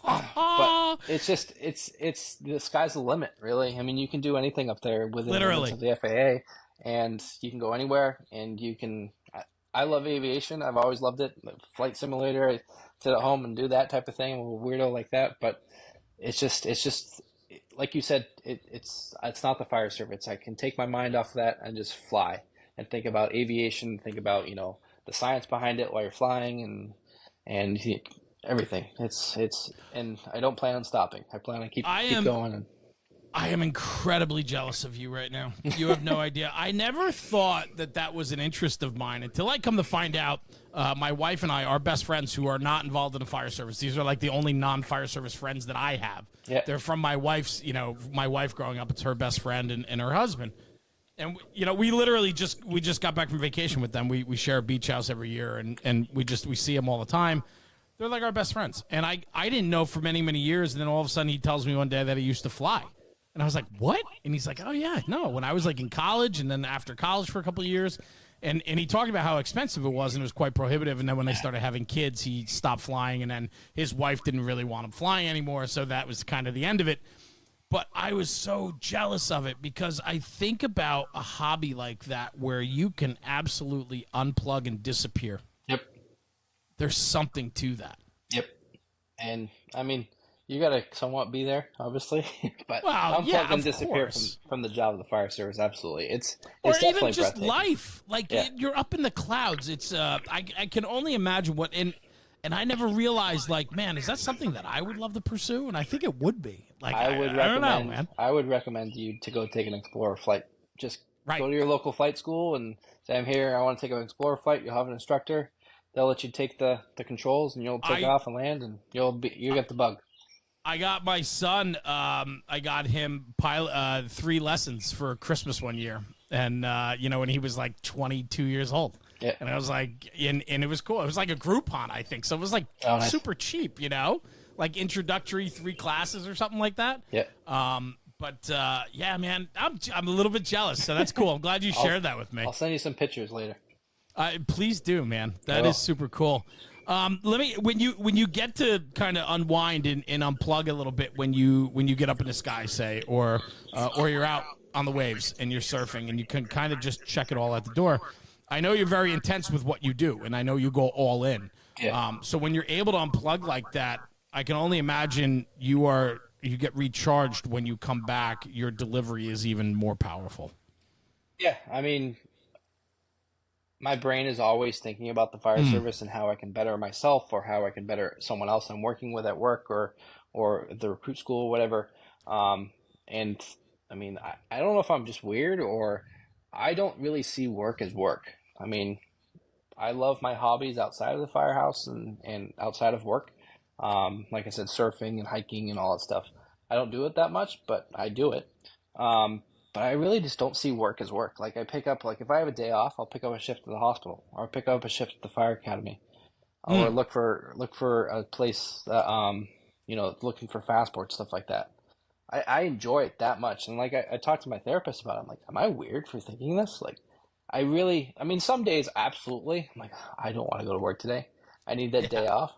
Speaker 3: But it's just it's the sky's the limit, really. I mean, you can do anything up there within the limits of the FAA, and you can go anywhere. And you can. I love aviation. I've always loved it. Flight simulator. I sit at home and do that type of thing. I'm a weirdo like that, but it's just like you said. It's not the fire service. I can take my mind off of that and just fly and think about aviation. Think about the science behind it while you're flying and everything. It's and I don't plan on stopping. I plan on keep going. And
Speaker 2: I am incredibly jealous of you right now. You have no idea. I never thought that was an interest of mine until I come to find out. My wife and I are best friends who are not involved in the fire service. These are like the only non-fire service friends that I have.
Speaker 3: Yeah.
Speaker 2: They're from my wife's. My wife growing up. It's her best friend and her husband. And we literally just got back from vacation with them. We share a beach house every year, and we see them all the time. They're like our best friends. And I didn't know for many, many years. And then all of a sudden he tells me one day that he used to fly. And I was like, what? And he's like, oh, yeah, no. When I was like in college and then after college for a couple of years. And he talked about how expensive it was and it was quite prohibitive. And then when they started having kids, he stopped flying. And then his wife didn't really want him flying anymore. So that was kind of the end of it. But I was so jealous of it because I think about a hobby like that where you can absolutely unplug and disappear.
Speaker 3: Yep.
Speaker 2: There's something to that.
Speaker 3: Yep. And I mean, you got to somewhat be there, obviously, but
Speaker 2: unplug
Speaker 3: and disappear from the job of the fire service. Absolutely. It's
Speaker 2: or
Speaker 3: definitely
Speaker 2: even just life. Like you're up in the clouds. It's I can only imagine what, and And I never realized, like, man, is that something that I would love to pursue? And I think it would be. Like,
Speaker 3: I would
Speaker 2: I don't know,
Speaker 3: recommend
Speaker 2: man.
Speaker 3: I would recommend you to go take an Explorer flight. Just
Speaker 2: Right.
Speaker 3: go to your local flight school and say, I'm here, I want to take an Explorer flight. You'll have an instructor. They'll let you take the controls, and you'll take off and land, and you get the bug.
Speaker 2: I got my son. I got him 3 lessons for Christmas one year, and when he was like 22 years old.
Speaker 3: Yeah.
Speaker 2: And I was like, and it was cool. It was like a Groupon, I think. So it was like
Speaker 3: nice.
Speaker 2: super cheap, like introductory 3 classes or something like that.
Speaker 3: Yeah.
Speaker 2: But yeah, man, I'm a little bit jealous. So that's cool. I'm glad you shared that with me.
Speaker 3: I'll send you some pictures later.
Speaker 2: Please do, man. That is super cool. When you get to kind of unwind and unplug a little bit when you get up in the sky, say, or you're out on the waves and you're surfing and you can kind of just check it all at the door. I know you're very intense with what you do, and I know you go all in.
Speaker 3: Yeah.
Speaker 2: So when you're able to unplug like that, I can only imagine you get recharged when you come back. Your delivery is even more powerful.
Speaker 3: Yeah, I mean, my brain is always thinking about the fire service and how I can better myself or how I can better someone else I'm working with at work or the recruit school or whatever. And I mean, I don't know if I'm just weird or I don't really see work as work. I mean, I love my hobbies outside of the firehouse and outside of work. Like I said, surfing and hiking and all that stuff. I don't do it that much, but I do it. But I really just don't see work as work. Like I pick up, like if I have a day off, I'll pick up a shift at the hospital or pick up a shift at the fire academy or look for a place that, looking for passports, stuff like that. I enjoy it that much. And like I talked to my therapist about it. I'm like, am I weird for thinking this? Like, I mean, some days, absolutely. I'm like, I don't want to go to work today. I need that day off.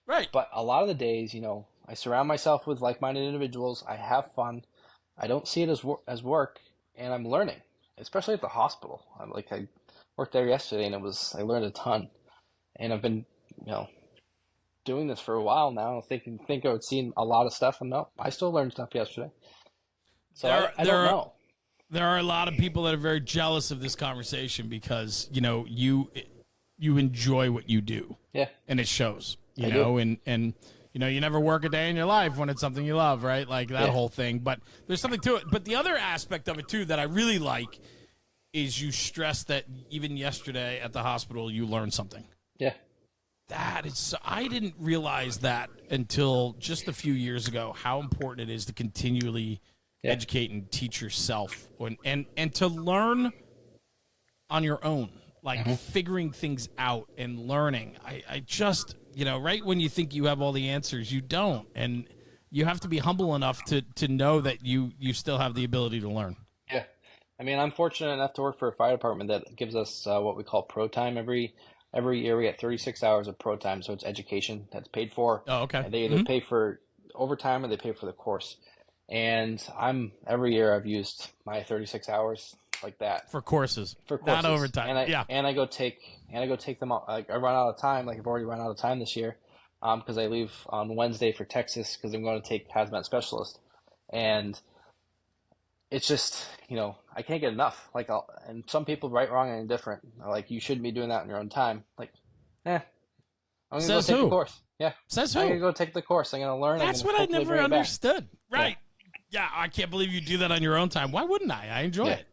Speaker 2: Right.
Speaker 3: But a lot of the days, I surround myself with like-minded individuals. I have fun. I don't see it as work, and I'm learning, especially at the hospital. I worked there yesterday, and I learned a ton. And I've been, doing this for a while now, think I would see a lot of stuff, and no, I still learned stuff yesterday. So I don't know.
Speaker 2: There are a lot of people that are very jealous of this conversation because, you enjoy what you do.
Speaker 3: Yeah.
Speaker 2: And it shows,
Speaker 3: I do.
Speaker 2: and you never work a day in your life when it's something you love, right? Like that whole thing. But there's something to it. But the other aspect of it, too, that I really like is you stress that even yesterday at the hospital, you learned something.
Speaker 3: Yeah.
Speaker 2: I didn't realize that until just a few years ago, how important it is to continually educate and teach yourself and to learn on your own, like figuring things out and learning. I just, right when you think you have all the answers, you don't. And you have to be humble enough to know that you still have the ability to learn.
Speaker 3: Yeah. I mean, I'm fortunate enough to work for a fire department that gives us what we call pro time. Every year we get 36 hours of pro time, so it's education that's paid for.
Speaker 2: Oh, okay.
Speaker 3: And they either pay for overtime or they pay for the course. And every year I've used my 36 hours like that
Speaker 2: for courses, not overtime.
Speaker 3: And I go take them out. Like I run out of time. Like I've already run out of time this year, because I leave on Wednesday for Texas because I'm going to take hazmat specialist, and it's just I can't get enough. Like and some people right, wrong, and indifferent are like, you shouldn't be doing that in your own time. Like, I'm gonna go take the course. Yeah,
Speaker 2: says who?
Speaker 3: I'm gonna go take the course. I'm gonna learn.
Speaker 2: That's what I never understood. Right. Yeah, I can't believe you do that on your own time. Why wouldn't I? I enjoy it.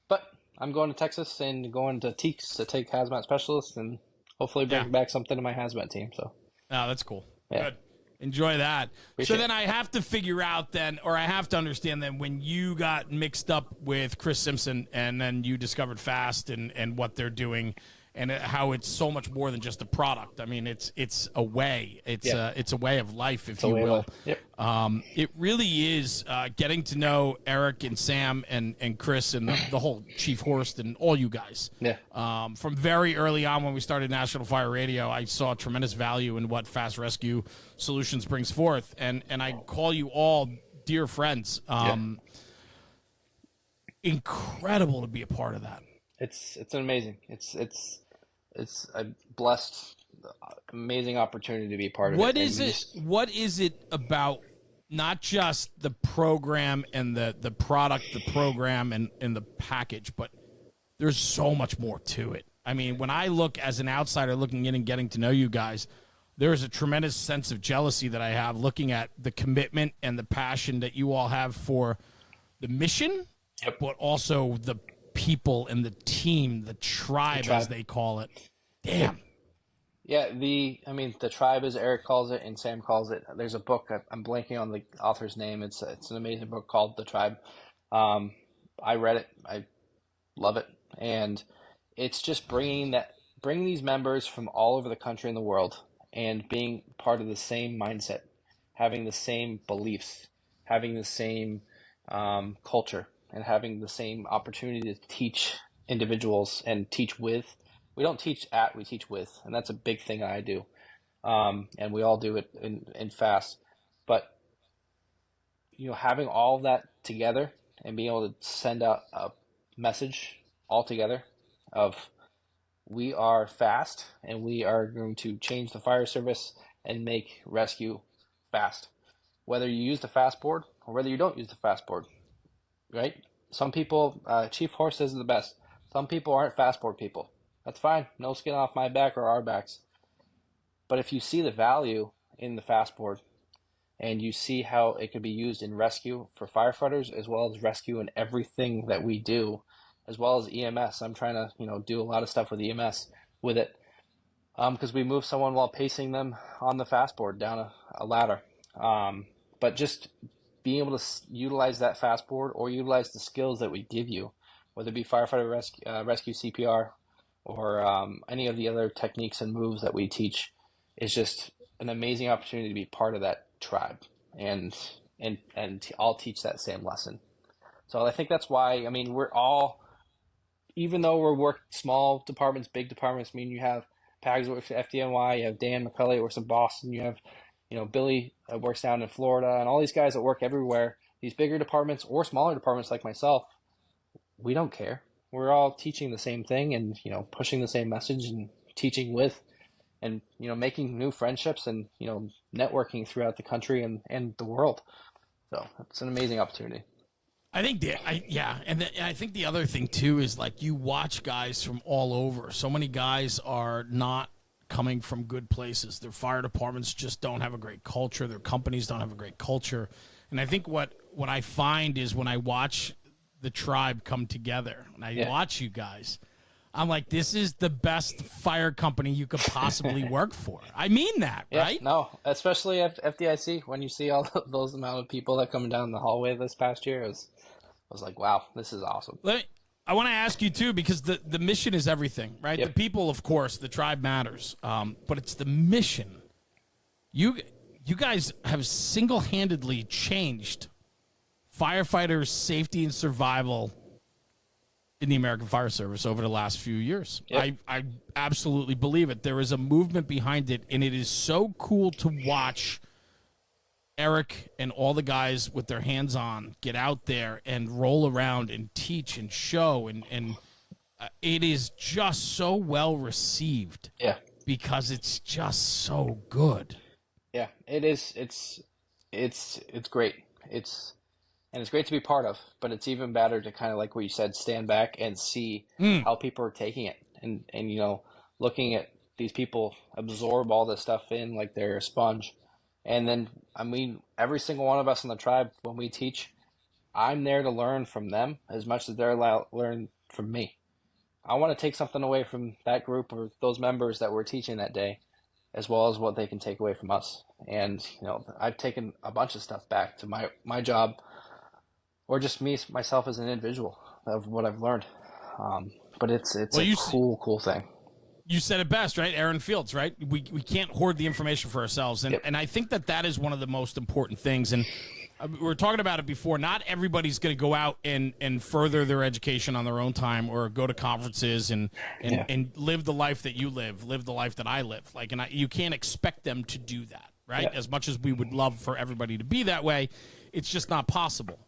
Speaker 3: But I'm going to Texas and going to Teeks to take hazmat specialist and hopefully bring back something to my hazmat team. So.
Speaker 2: Oh, that's cool. Yeah. Good. Enjoy that. So then I have to figure out then, or I have to understand then, when you got mixed up with Chris Simpson and then you discovered Fast and what they're doing and how it's so much more than just a product. I mean, it's a way. It's a way of life, if you will.
Speaker 3: Yep.
Speaker 2: It really is getting to know Eric and Sam and Chris and the whole Chief Horst and all you guys.
Speaker 3: Yeah.
Speaker 2: From very early on when we started National Fire Radio, I saw tremendous value in what Fast Rescue Solutions brings forth, and I call you all dear friends. Incredible to be a part of that.
Speaker 3: It's amazing. It's a blessed, amazing opportunity to be part of it.
Speaker 2: What is it about not just the program and the product, the program and the package, but there's so much more to it. I mean, when I look as an outsider looking in and getting to know you guys, there is a tremendous sense of jealousy that I have looking at the commitment and the passion that you all have for the mission,
Speaker 3: Yep.
Speaker 2: but also the people and the team, the tribe, as they call it. Damn.
Speaker 3: Yeah, the tribe, as Eric calls it and Sam calls it. There's a book, I'm blanking on the author's name. It's an amazing book called The Tribe. I read it. I love it. And it's just bringing these members from all over the country and the world and being part of the same mindset, having the same beliefs, having the same culture, and having the same opportunity to teach individuals and teach with. We don't teach at, we teach with, and that's a big thing I do. And we all do it in FAST. But, having all of that together and being able to send out a message all together of we are FAST and we are going to change the fire service and make rescue fast. Whether you use the FAST board or whether you don't use the FAST board, right? Some people, Chief Horse says the best. Some people aren't FAST board people. That's fine. No skin off my back or our backs. But if you see the value in the FAST board and you see how it could be used in rescue for firefighters as well as rescue in everything that we do, as well as EMS. I'm trying to, do a lot of stuff with EMS with it because we move someone while pacing them on the FAST board down a ladder. But just being able to utilize that FAST board or utilize the skills that we give you, whether it be firefighter rescue CPR or any of the other techniques and moves that we teach, is just an amazing opportunity to be part of that tribe and all teach that same lesson. So I think that's why, we're all, even though we're work small departments, big departments, you have Pags that works at FDNY, you have Dan McCulley that works in Boston, you have, Billy that works down in Florida, and all these guys that work everywhere, these bigger departments or smaller departments like myself, we don't care. We're all teaching the same thing and, pushing the same message and teaching with and, making new friendships and, networking throughout the country and the world. So it's an amazing opportunity.
Speaker 2: I think I think the other thing too is like you watch guys from all over. So many guys are not coming from good places. Their fire departments just don't have a great culture. Their companies don't have a great culture. And I think what I find is when I watch the tribe come together and I watch you guys, I'm like, this is the best fire company you could possibly work for. I mean that, right?
Speaker 3: No, especially at FDIC, when you see all those amount of people that come down the hallway this past year, I was like, wow, this is awesome.
Speaker 2: I want to ask you, too, because the mission is everything, right?
Speaker 3: Yep.
Speaker 2: The people, of course, the tribe matters, but it's the mission. You guys have single-handedly changed firefighters' safety and survival in the American Fire Service over the last few years.
Speaker 3: Yep.
Speaker 2: I absolutely believe it. There is a movement behind it, and it is so cool to watch Eric and all the guys with their hands on get out there and roll around and teach and show, and it is just so well received.
Speaker 3: Yeah,
Speaker 2: because it's just so good.
Speaker 3: Yeah, it is. It's great. It's great to be part of, but it's even better to kind of, like what you said, stand back and see how people are taking it and looking at these people absorb all this stuff in like they're a sponge. And then, every single one of us in the tribe, when we teach, I'm there to learn from them as much as they're learn from me. I want to take something away from that group or those members that we're teaching that day, as well as what they can take away from us. And, I've taken a bunch of stuff back to my job, or just myself as an individual of what I've learned. But it's a cool thing.
Speaker 2: You said it best, right? Aaron Fields, right? We can't hoard the information for ourselves. And, and I think that is one of the most important things. And we were talking about it before. Not everybody's going to go out and further their education on their own time or go to conferences and live the life that you live the life that I live. You can't expect them to do that, right?
Speaker 3: Yeah.
Speaker 2: As much as we would love for everybody to be that way, it's just not possible.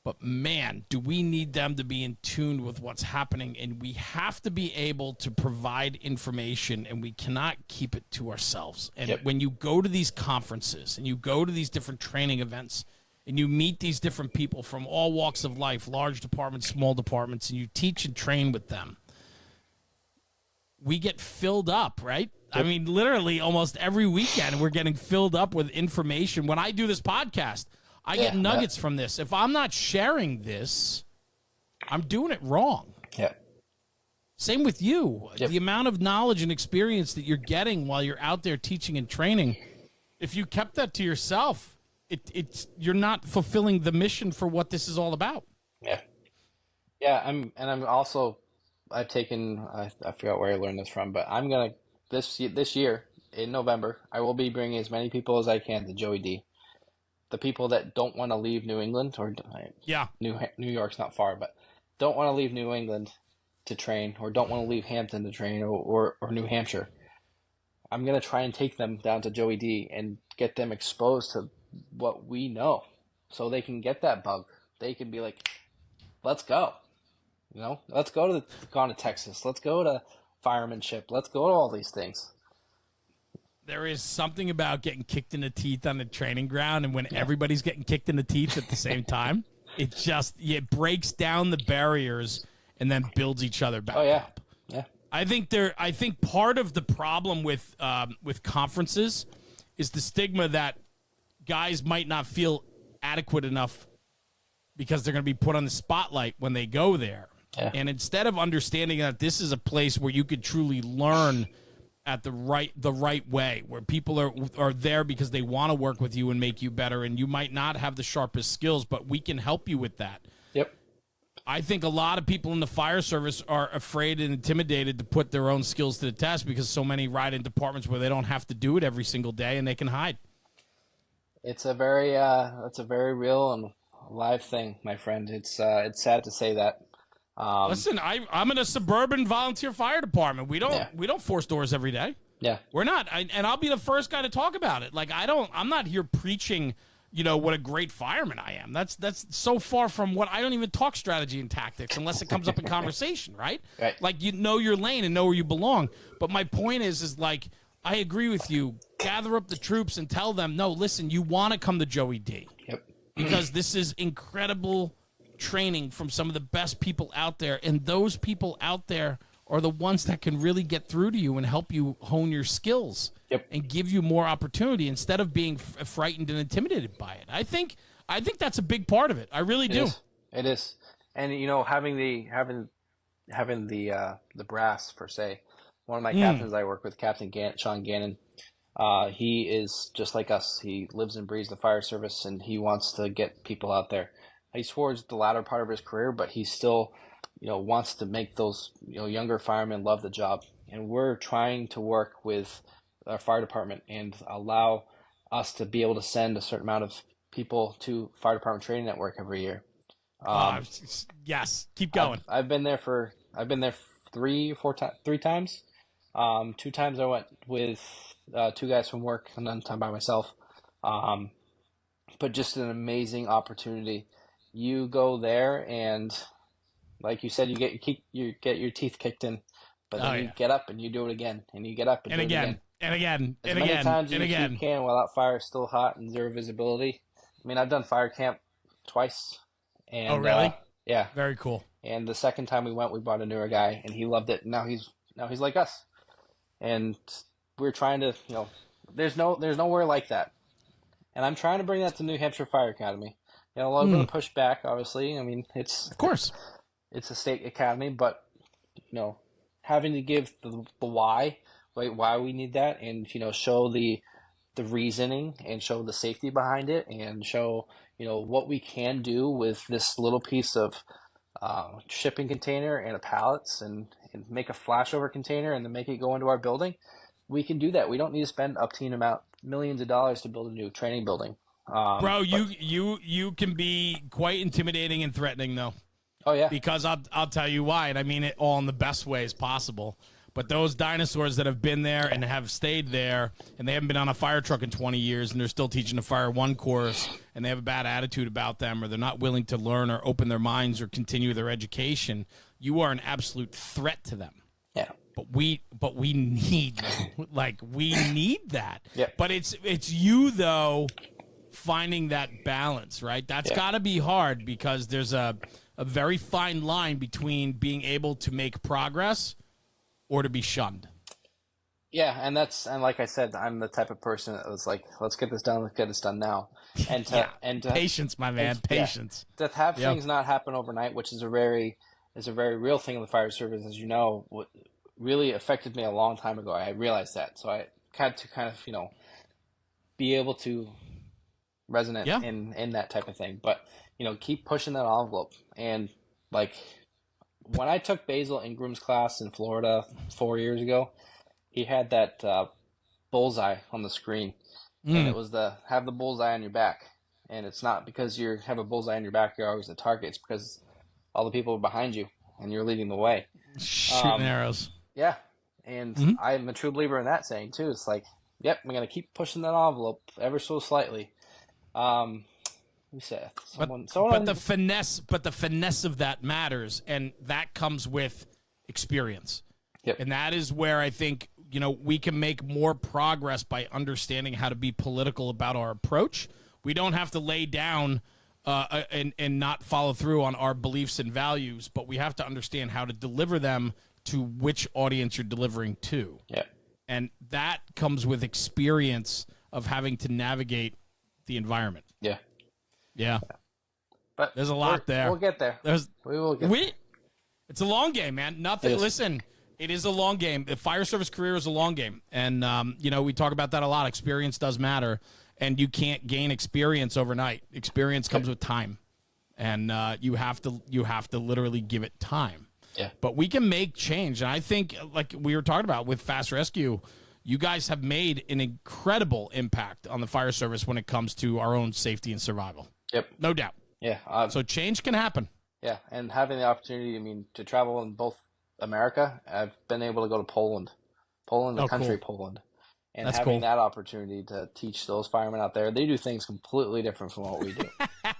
Speaker 2: But, man, do we need them to be in tune with what's happening, and we have to be able to provide information, and we cannot keep it to ourselves. And when you go to these conferences and you go to these different training events and you meet these different people from all walks of life, large departments, small departments, and you teach and train with them, we get filled up, right? I mean, literally almost every weekend we're getting filled up with information. When I do this podcast, I get nuggets from this. If I'm not sharing this, I'm doing it wrong.
Speaker 3: Yeah.
Speaker 2: Same with you. Yep. The amount of knowledge and experience that you're getting while you're out there teaching and training, if you kept that to yourself, you're not fulfilling the mission for what this is all about.
Speaker 3: Yeah. Yeah, I've taken, I forgot where I learned this from, but I'm going to, this year, in November, I will be bringing as many people as I can to Joey D. The people that don't want to leave New England, or New York's not far, but don't want to leave New England to train, or don't want to leave Hampton to train, or New Hampshire. I'm going to try and take them down to Joey D and get them exposed to what we know so they can get that bug. They can be like, let's go. Let's go to Texas. Let's go to firemanship. Let's go to all these things.
Speaker 2: There is something about getting kicked in the teeth on the training ground, and when everybody's getting kicked in the teeth at the same time, it breaks down the barriers and then builds each other back up. Yeah. I think part of the problem with conferences is the stigma that guys might not feel adequate enough because they're going to be put on the spotlight when they go there. Yeah. And instead of understanding that this is a place where you could truly learn at the right way, where people are there because they want to work with you and make you better, and you might not have the sharpest skills, but we can help you with that.
Speaker 3: Yep.
Speaker 2: I think a lot of people in the fire service are afraid and intimidated to put their own skills to the test because so many ride in departments where they don't have to do it every single day and they can hide.
Speaker 3: It's a very real and live thing, my friend. It's sad to say that.
Speaker 2: Listen, I'm in a suburban volunteer fire department. We don't force doors every day.
Speaker 3: Yeah,
Speaker 2: we're not, and I'll be the first guy to talk about it. Like I'm not here preaching, what a great fireman I am. That's so far from what I don't even talk strategy and tactics unless it comes up in conversation, right?
Speaker 3: Right.
Speaker 2: Like you know your lane and know where you belong. But my point is like I agree with you. Gather up the troops and tell them, no, listen, you want to come to Joey D.
Speaker 3: Yep.
Speaker 2: Because this is incredible training from some of the best people out there, and those people out there are the ones that can really get through to you and help you hone your skills and give you more opportunity instead of being frightened and intimidated by it. I think that's a big part of it. I really do.
Speaker 3: It is. And having the brass per se. One of my captains I work with, Captain Sean Gannon, he is just like us. He lives and breathes the fire service, and he wants to get people out there. He's towards the latter part of his career, but he still, wants to make those, younger firemen love the job. And we're trying to work with our fire department and allow us to be able to send a certain amount of people to fire department training network every year.
Speaker 2: Yes, keep going.
Speaker 3: I've been there three times. 2 times I went with 2 guys from work, and then time by myself. But just an amazing opportunity. You go there, and like you said, you get your teeth kicked in, but then you get up and you do it again, and you get up and do it again.
Speaker 2: And again,
Speaker 3: as
Speaker 2: and
Speaker 3: many
Speaker 2: again,
Speaker 3: times
Speaker 2: and
Speaker 3: as
Speaker 2: again.
Speaker 3: you can while that fire is still hot and zero visibility. I mean, I've done fire camp twice. And,
Speaker 2: oh, really?
Speaker 3: Yeah.
Speaker 2: Very cool.
Speaker 3: And the second time we went, we brought a newer guy, and he loved it. Now he's like us, and we're trying to, there's nowhere like that, and I'm trying to bring that to New Hampshire Fire Academy. A lot of pushback, obviously. I mean, it's a state academy, but having to give the why we need that, and show the reasoning and show the safety behind it, and show what we can do with this little piece of shipping container and a pallets, and make a flashover container and then make it go into our building. We can do that. We don't need to spend millions of dollars to build a new training building.
Speaker 2: Bro, you can be quite intimidating and threatening, though.
Speaker 3: Oh yeah.
Speaker 2: Because I'll tell you why, and I mean it all in the best ways possible. But those dinosaurs that have been there and have stayed there, and they haven't been on a fire truck in 20 years, and they're still teaching a Fire 1 course, and they have a bad attitude about them, or they're not willing to learn or open their minds or continue their education, you are an absolute threat to them.
Speaker 3: Yeah.
Speaker 2: But we need we need that.
Speaker 3: Yeah.
Speaker 2: But it's you though finding that balance, right? That's got to be hard, because there's a very fine line between being able to make progress or to be shunned.
Speaker 3: Yeah, and like I said, I'm the type of person that was like, let's get this done, let's get this done now,
Speaker 2: Yeah.
Speaker 3: and to
Speaker 2: Patience, my man.
Speaker 3: yeah,
Speaker 2: Patience.
Speaker 3: to have
Speaker 2: Yep.
Speaker 3: things not happen overnight, which is a very real thing in the fire service, as you know, what really affected me a long time ago. I realized that, so I had to kind of be able to resonate
Speaker 2: Yeah.
Speaker 3: in that type of thing, but keep pushing that envelope. And like when I took Basil Ingram's class in Florida 4 years ago, he had that bullseye on the screen, and it
Speaker 2: Mm.
Speaker 3: was the have the bullseye on your back. And it's not because you have a bullseye on your back you're always the target. It's because all the people are behind you and you're leading the way.
Speaker 2: Shooting
Speaker 3: Um,
Speaker 2: arrows.
Speaker 3: yeah, and
Speaker 2: Hmm.
Speaker 3: I'm a true believer in that saying too. It's like, yep, I'm gonna keep pushing that envelope ever so slightly. Who said
Speaker 2: But
Speaker 3: someone
Speaker 2: but the finesse of that matters, and that comes with experience.
Speaker 3: Yep.
Speaker 2: And that is where I think, we can make more progress by understanding how to be political about our approach. We don't have to lay down and not follow through on our beliefs and values, but we have to understand how to deliver them to which audience you're delivering to.
Speaker 3: Yeah.
Speaker 2: And that comes with experience of having to navigate the environment.
Speaker 3: Yeah.
Speaker 2: Yeah.
Speaker 3: But
Speaker 2: there's a lot there.
Speaker 3: We'll get there. We will get there.
Speaker 2: It's a long game, man. Nothing. Listen, it is a long game. The fire service career is a long game. And, we talk about that a lot. Experience does matter. And you can't gain experience overnight. Experience comes with time. And you have to literally give it time.
Speaker 3: Yeah.
Speaker 2: But we can make change. And I think, like we were talking about with Fast Rescue, you guys have made an incredible impact on the fire service when it comes to our own safety and survival.
Speaker 3: Yep.
Speaker 2: No doubt.
Speaker 3: Yeah.
Speaker 2: So change can happen.
Speaker 3: Yeah, and having the opportunity, to travel in both America, I've been able to go to Poland, the country
Speaker 2: cool.
Speaker 3: Poland, and
Speaker 2: That's
Speaker 3: having
Speaker 2: cool.
Speaker 3: that opportunity to teach those firemen out there, they do things completely different from what we do,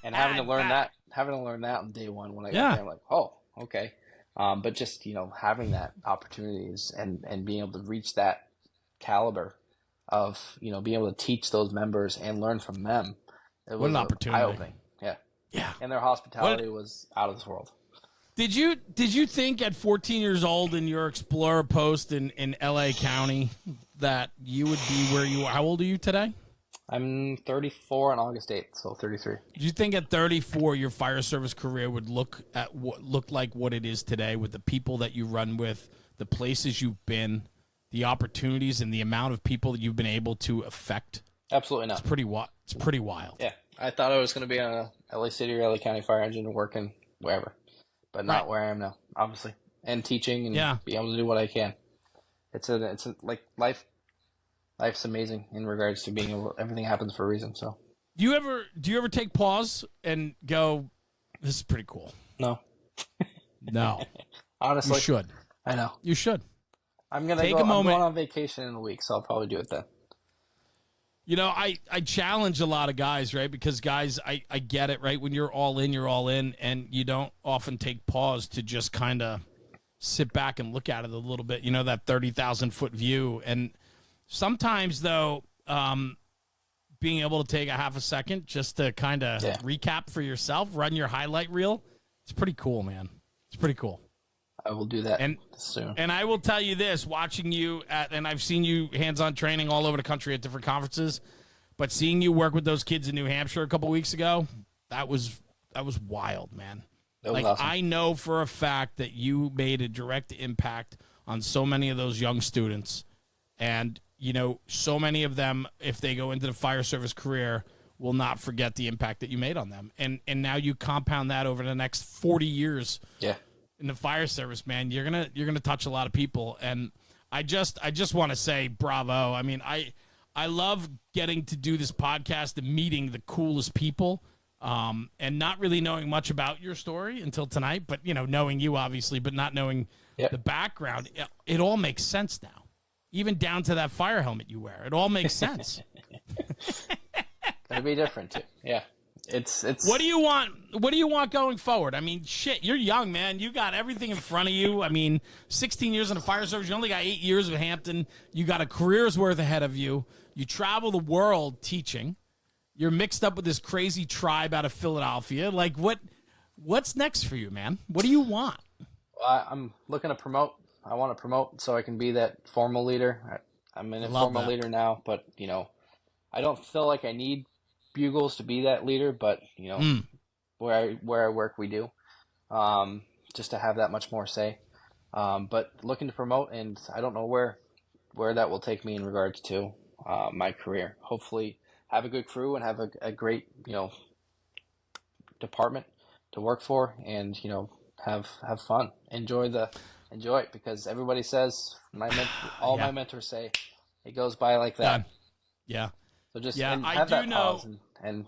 Speaker 3: and having to learn that on day one when I got there, I'm like, oh, okay, but just having that opportunities and being able to reach that caliber of being able to teach those members and learn from them, it was
Speaker 2: an opportunity.
Speaker 3: eye-opening.
Speaker 2: Yeah.
Speaker 3: And their hospitality was out of this world.
Speaker 2: Did you think at 14 years old in your Explorer post in LA County that you would be where you are? How old are you today?
Speaker 3: I'm 34 on August 8th, so 33.
Speaker 2: Did you think at 34 your fire service career would look like what it is today, with the people that you run with, the places you've been, the opportunities, and the amount of people that you've been able to affect?
Speaker 3: Absolutely not.
Speaker 2: It's pretty wild.
Speaker 3: Yeah. I thought I was going to be on a LA City or LA County fire engine working wherever, but not where I am now, obviously. And teaching and being able to do what I can. It's like life's amazing in regards to being able, everything happens for a reason. So
Speaker 2: do you ever take pause and go, this is pretty cool?
Speaker 3: No.
Speaker 2: No.
Speaker 3: Honestly.
Speaker 2: You should.
Speaker 3: I know.
Speaker 2: You should.
Speaker 3: I'm going to go. I'm going on vacation in a week, so I'll probably do it then.
Speaker 2: I challenge a lot of guys, right? Because guys, I get it, right? When you're all in, and you don't often take pause to just kind of sit back and look at it a little bit, that 30,000-foot view. And sometimes, though, being able to take a half a second just to kind of recap for yourself, run your highlight reel, it's pretty cool, man. It's pretty cool.
Speaker 3: I will do that soon.
Speaker 2: And I will tell you this, watching you and I've seen you hands-on training all over the country at different conferences, but seeing you work with those kids in New Hampshire a couple weeks ago, that was wild, man.
Speaker 3: That was awesome.
Speaker 2: I know for a fact that you made a direct impact on so many of those young students, and so many of them, if they go into the fire service career, will not forget the impact that you made on them. And now you compound that over the next 40 years.
Speaker 3: Yeah.
Speaker 2: In the fire service, man, you're gonna touch a lot of people, and I just want to say bravo. I mean, I love getting to do this podcast and meeting the coolest people, and not really knowing much about your story until tonight, but knowing you obviously, but not knowing the background, it all makes sense now, even down to that fire helmet you wear. It all makes sense.
Speaker 3: It'll be different too. Yeah. It's
Speaker 2: What do you want going forward? I mean, shit, you're young, man. You got everything in front of you. I mean, 16 years in the fire service. You only got 8 years of Hampton. You got a career's worth ahead of you. You travel the world teaching. You're mixed up with this crazy tribe out of Philadelphia. Like, what's next for you, man? What do you want?
Speaker 3: I'm looking to promote. I want to promote so I can be that formal leader. I'm an
Speaker 2: I love
Speaker 3: informal
Speaker 2: that.
Speaker 3: leader now, but I don't feel like I need bugles to be that leader, but where I work, we do, just to have that much more say. But looking to promote, and I don't know where that will take me in regards to my career. Hopefully, have a good crew and have a great department to work for, and have fun, enjoy it, because everybody says all my mentors say it goes by like that.
Speaker 2: Done. Yeah.
Speaker 3: So just
Speaker 2: Yeah,
Speaker 3: and
Speaker 2: I
Speaker 3: have
Speaker 2: do
Speaker 3: that
Speaker 2: know.
Speaker 3: pause, and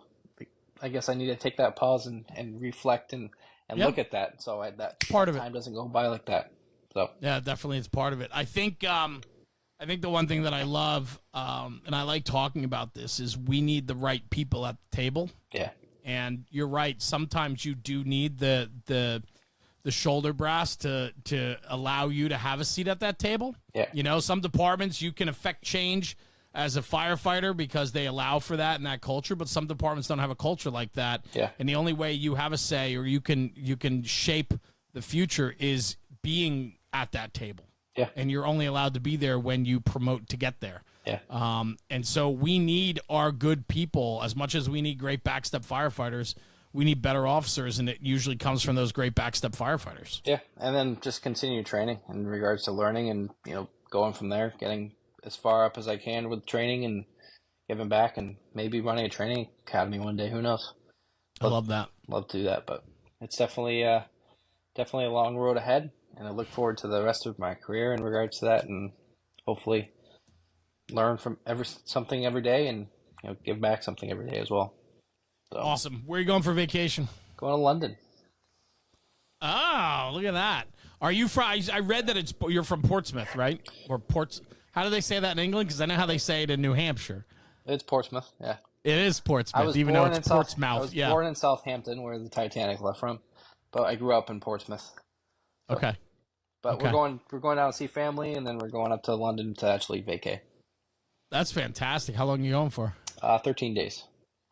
Speaker 3: I guess I need to take that pause and reflect and
Speaker 2: Yeah.
Speaker 3: look at that, so that
Speaker 2: Part of it.
Speaker 3: time doesn't go by like that. So
Speaker 2: Yeah, definitely, it's part of it. I think the one thing that I love, and I like talking about this, is we need the right people at the table.
Speaker 3: yeah,
Speaker 2: And you're right. Sometimes you do need the shoulder brass to allow you to have a seat at that table.
Speaker 3: yeah,
Speaker 2: Some departments you can affect change as a firefighter because they allow for that in that culture, but some departments don't have a culture like that.
Speaker 3: Yeah.
Speaker 2: And the only way you have a say or you can shape the future is being at that table.
Speaker 3: Yeah.
Speaker 2: And you're only allowed to be there when you promote to get there.
Speaker 3: Yeah.
Speaker 2: And so we need our good people as much as we need great backstep firefighters. We need better officers, and it usually comes from those great backstep firefighters.
Speaker 3: Yeah, and then just continue training in regards to learning, and going from there, getting as far up as I can with training and giving back, and maybe running a training academy one day. Who knows?
Speaker 2: I love that.
Speaker 3: Love to do that, but it's definitely a long road ahead, and I look forward to the rest of my career in regards to that, and hopefully learn from something every day, and give back something every day as well. So,
Speaker 2: Awesome. Where are you going for vacation?
Speaker 3: going to London.
Speaker 2: Oh, look at that. Are you from? I read that you're from Portsmouth, right? Or Ports. How do they say that in England? Because I know how they say it in New Hampshire.
Speaker 3: It's Portsmouth, yeah.
Speaker 2: It is Portsmouth, even though it's Portsmouth.
Speaker 3: I was born in Southampton, where the Titanic left from, but I grew up in Portsmouth. So,
Speaker 2: okay.
Speaker 3: But
Speaker 2: Okay.
Speaker 3: we're going down to see family, and then we're going up to London to actually vacay.
Speaker 2: That's fantastic. How long are you going for?
Speaker 3: 13 days.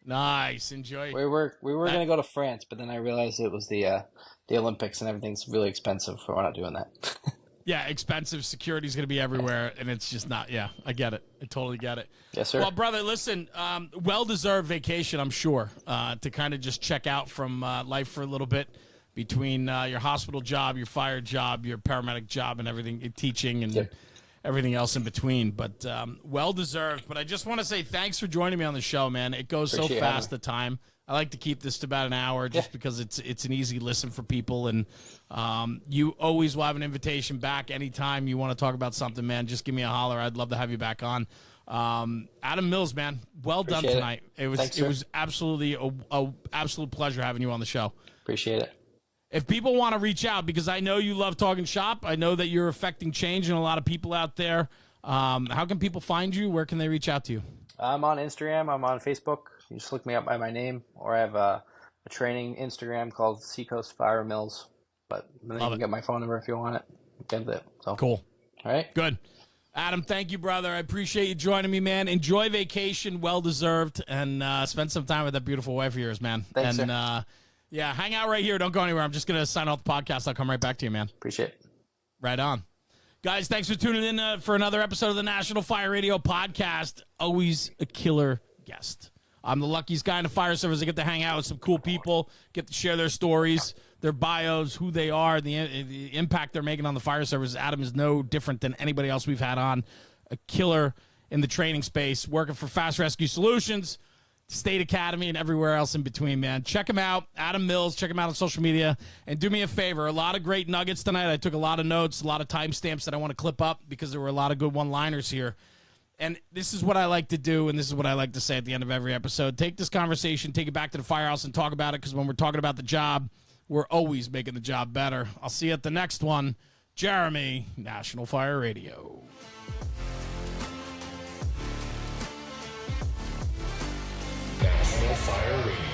Speaker 2: Nice. Enjoy.
Speaker 3: We were going to go to France, but then I realized it was the Olympics and everything's really expensive, so we're not doing that.
Speaker 2: Yeah, expensive. Security's going to be everywhere, and it's just not. Yeah, I get it. I totally get it.
Speaker 3: Yes, sir.
Speaker 2: Well, brother, listen, well-deserved vacation, I'm sure, to kind of just check out from life for a little bit between your hospital job, your fire job, your paramedic job, and everything, teaching and everything else in between. But well-deserved. But I just want to say thanks for joining me on the show, man. It goes
Speaker 3: Appreciate
Speaker 2: so fast,
Speaker 3: it.
Speaker 2: the time. I like to keep this to about an hour just because it's an easy listen for people. And you always will have an invitation back anytime you want to talk about something, man. Just give me a holler. I'd love to have you back on. Adam Mills, man, well done tonight. It was absolutely a absolute pleasure having you on the show.
Speaker 3: Appreciate it.
Speaker 2: If people want to reach out, because I know you love talking shop, I know that you're affecting change in a lot of people out there. How can people find you? Where can they reach out to you?
Speaker 3: I'm on Instagram. I'm on Facebook. You just look me up by my name, or I have a training Instagram called Seacoast Fire Mills. But then you can get my phone number if you want it. Get it. So
Speaker 2: cool.
Speaker 3: All right.
Speaker 2: Good. Adam, thank you, brother. I appreciate you joining me, man. Enjoy vacation, well-deserved, and spend some time with that beautiful wife of yours, man.
Speaker 3: Thanks,
Speaker 2: and
Speaker 3: sir.
Speaker 2: Yeah, hang out right here. Don't go anywhere. I'm just going to sign off the podcast. I'll come right back to you, man.
Speaker 3: Appreciate it.
Speaker 2: Right on. Guys, thanks for tuning in for another episode of the National Fire Radio Podcast. Always a killer guest. I'm the luckiest guy in the fire service. I get to hang out with some cool people, get to share their stories, their bios, who they are, the impact they're making on the fire service. Adam is no different than anybody else we've had on. A killer in the training space, working for Fast Rescue Solutions, State Academy, and everywhere else in between, man. Check him out, Adam Mills. Check him out on social media. And do me a favor, a lot of great nuggets tonight. I took a lot of notes, a lot of timestamps that I want to clip up because there were a lot of good one-liners here. And this is what I like to do, and this is what I like to say at the end of every episode. Take this conversation, take it back to the firehouse, and talk about it, because when we're talking about the job, we're always making the job better. I'll see you at the next one. Jeremy, National Fire Radio.
Speaker 1: National Fire Radio.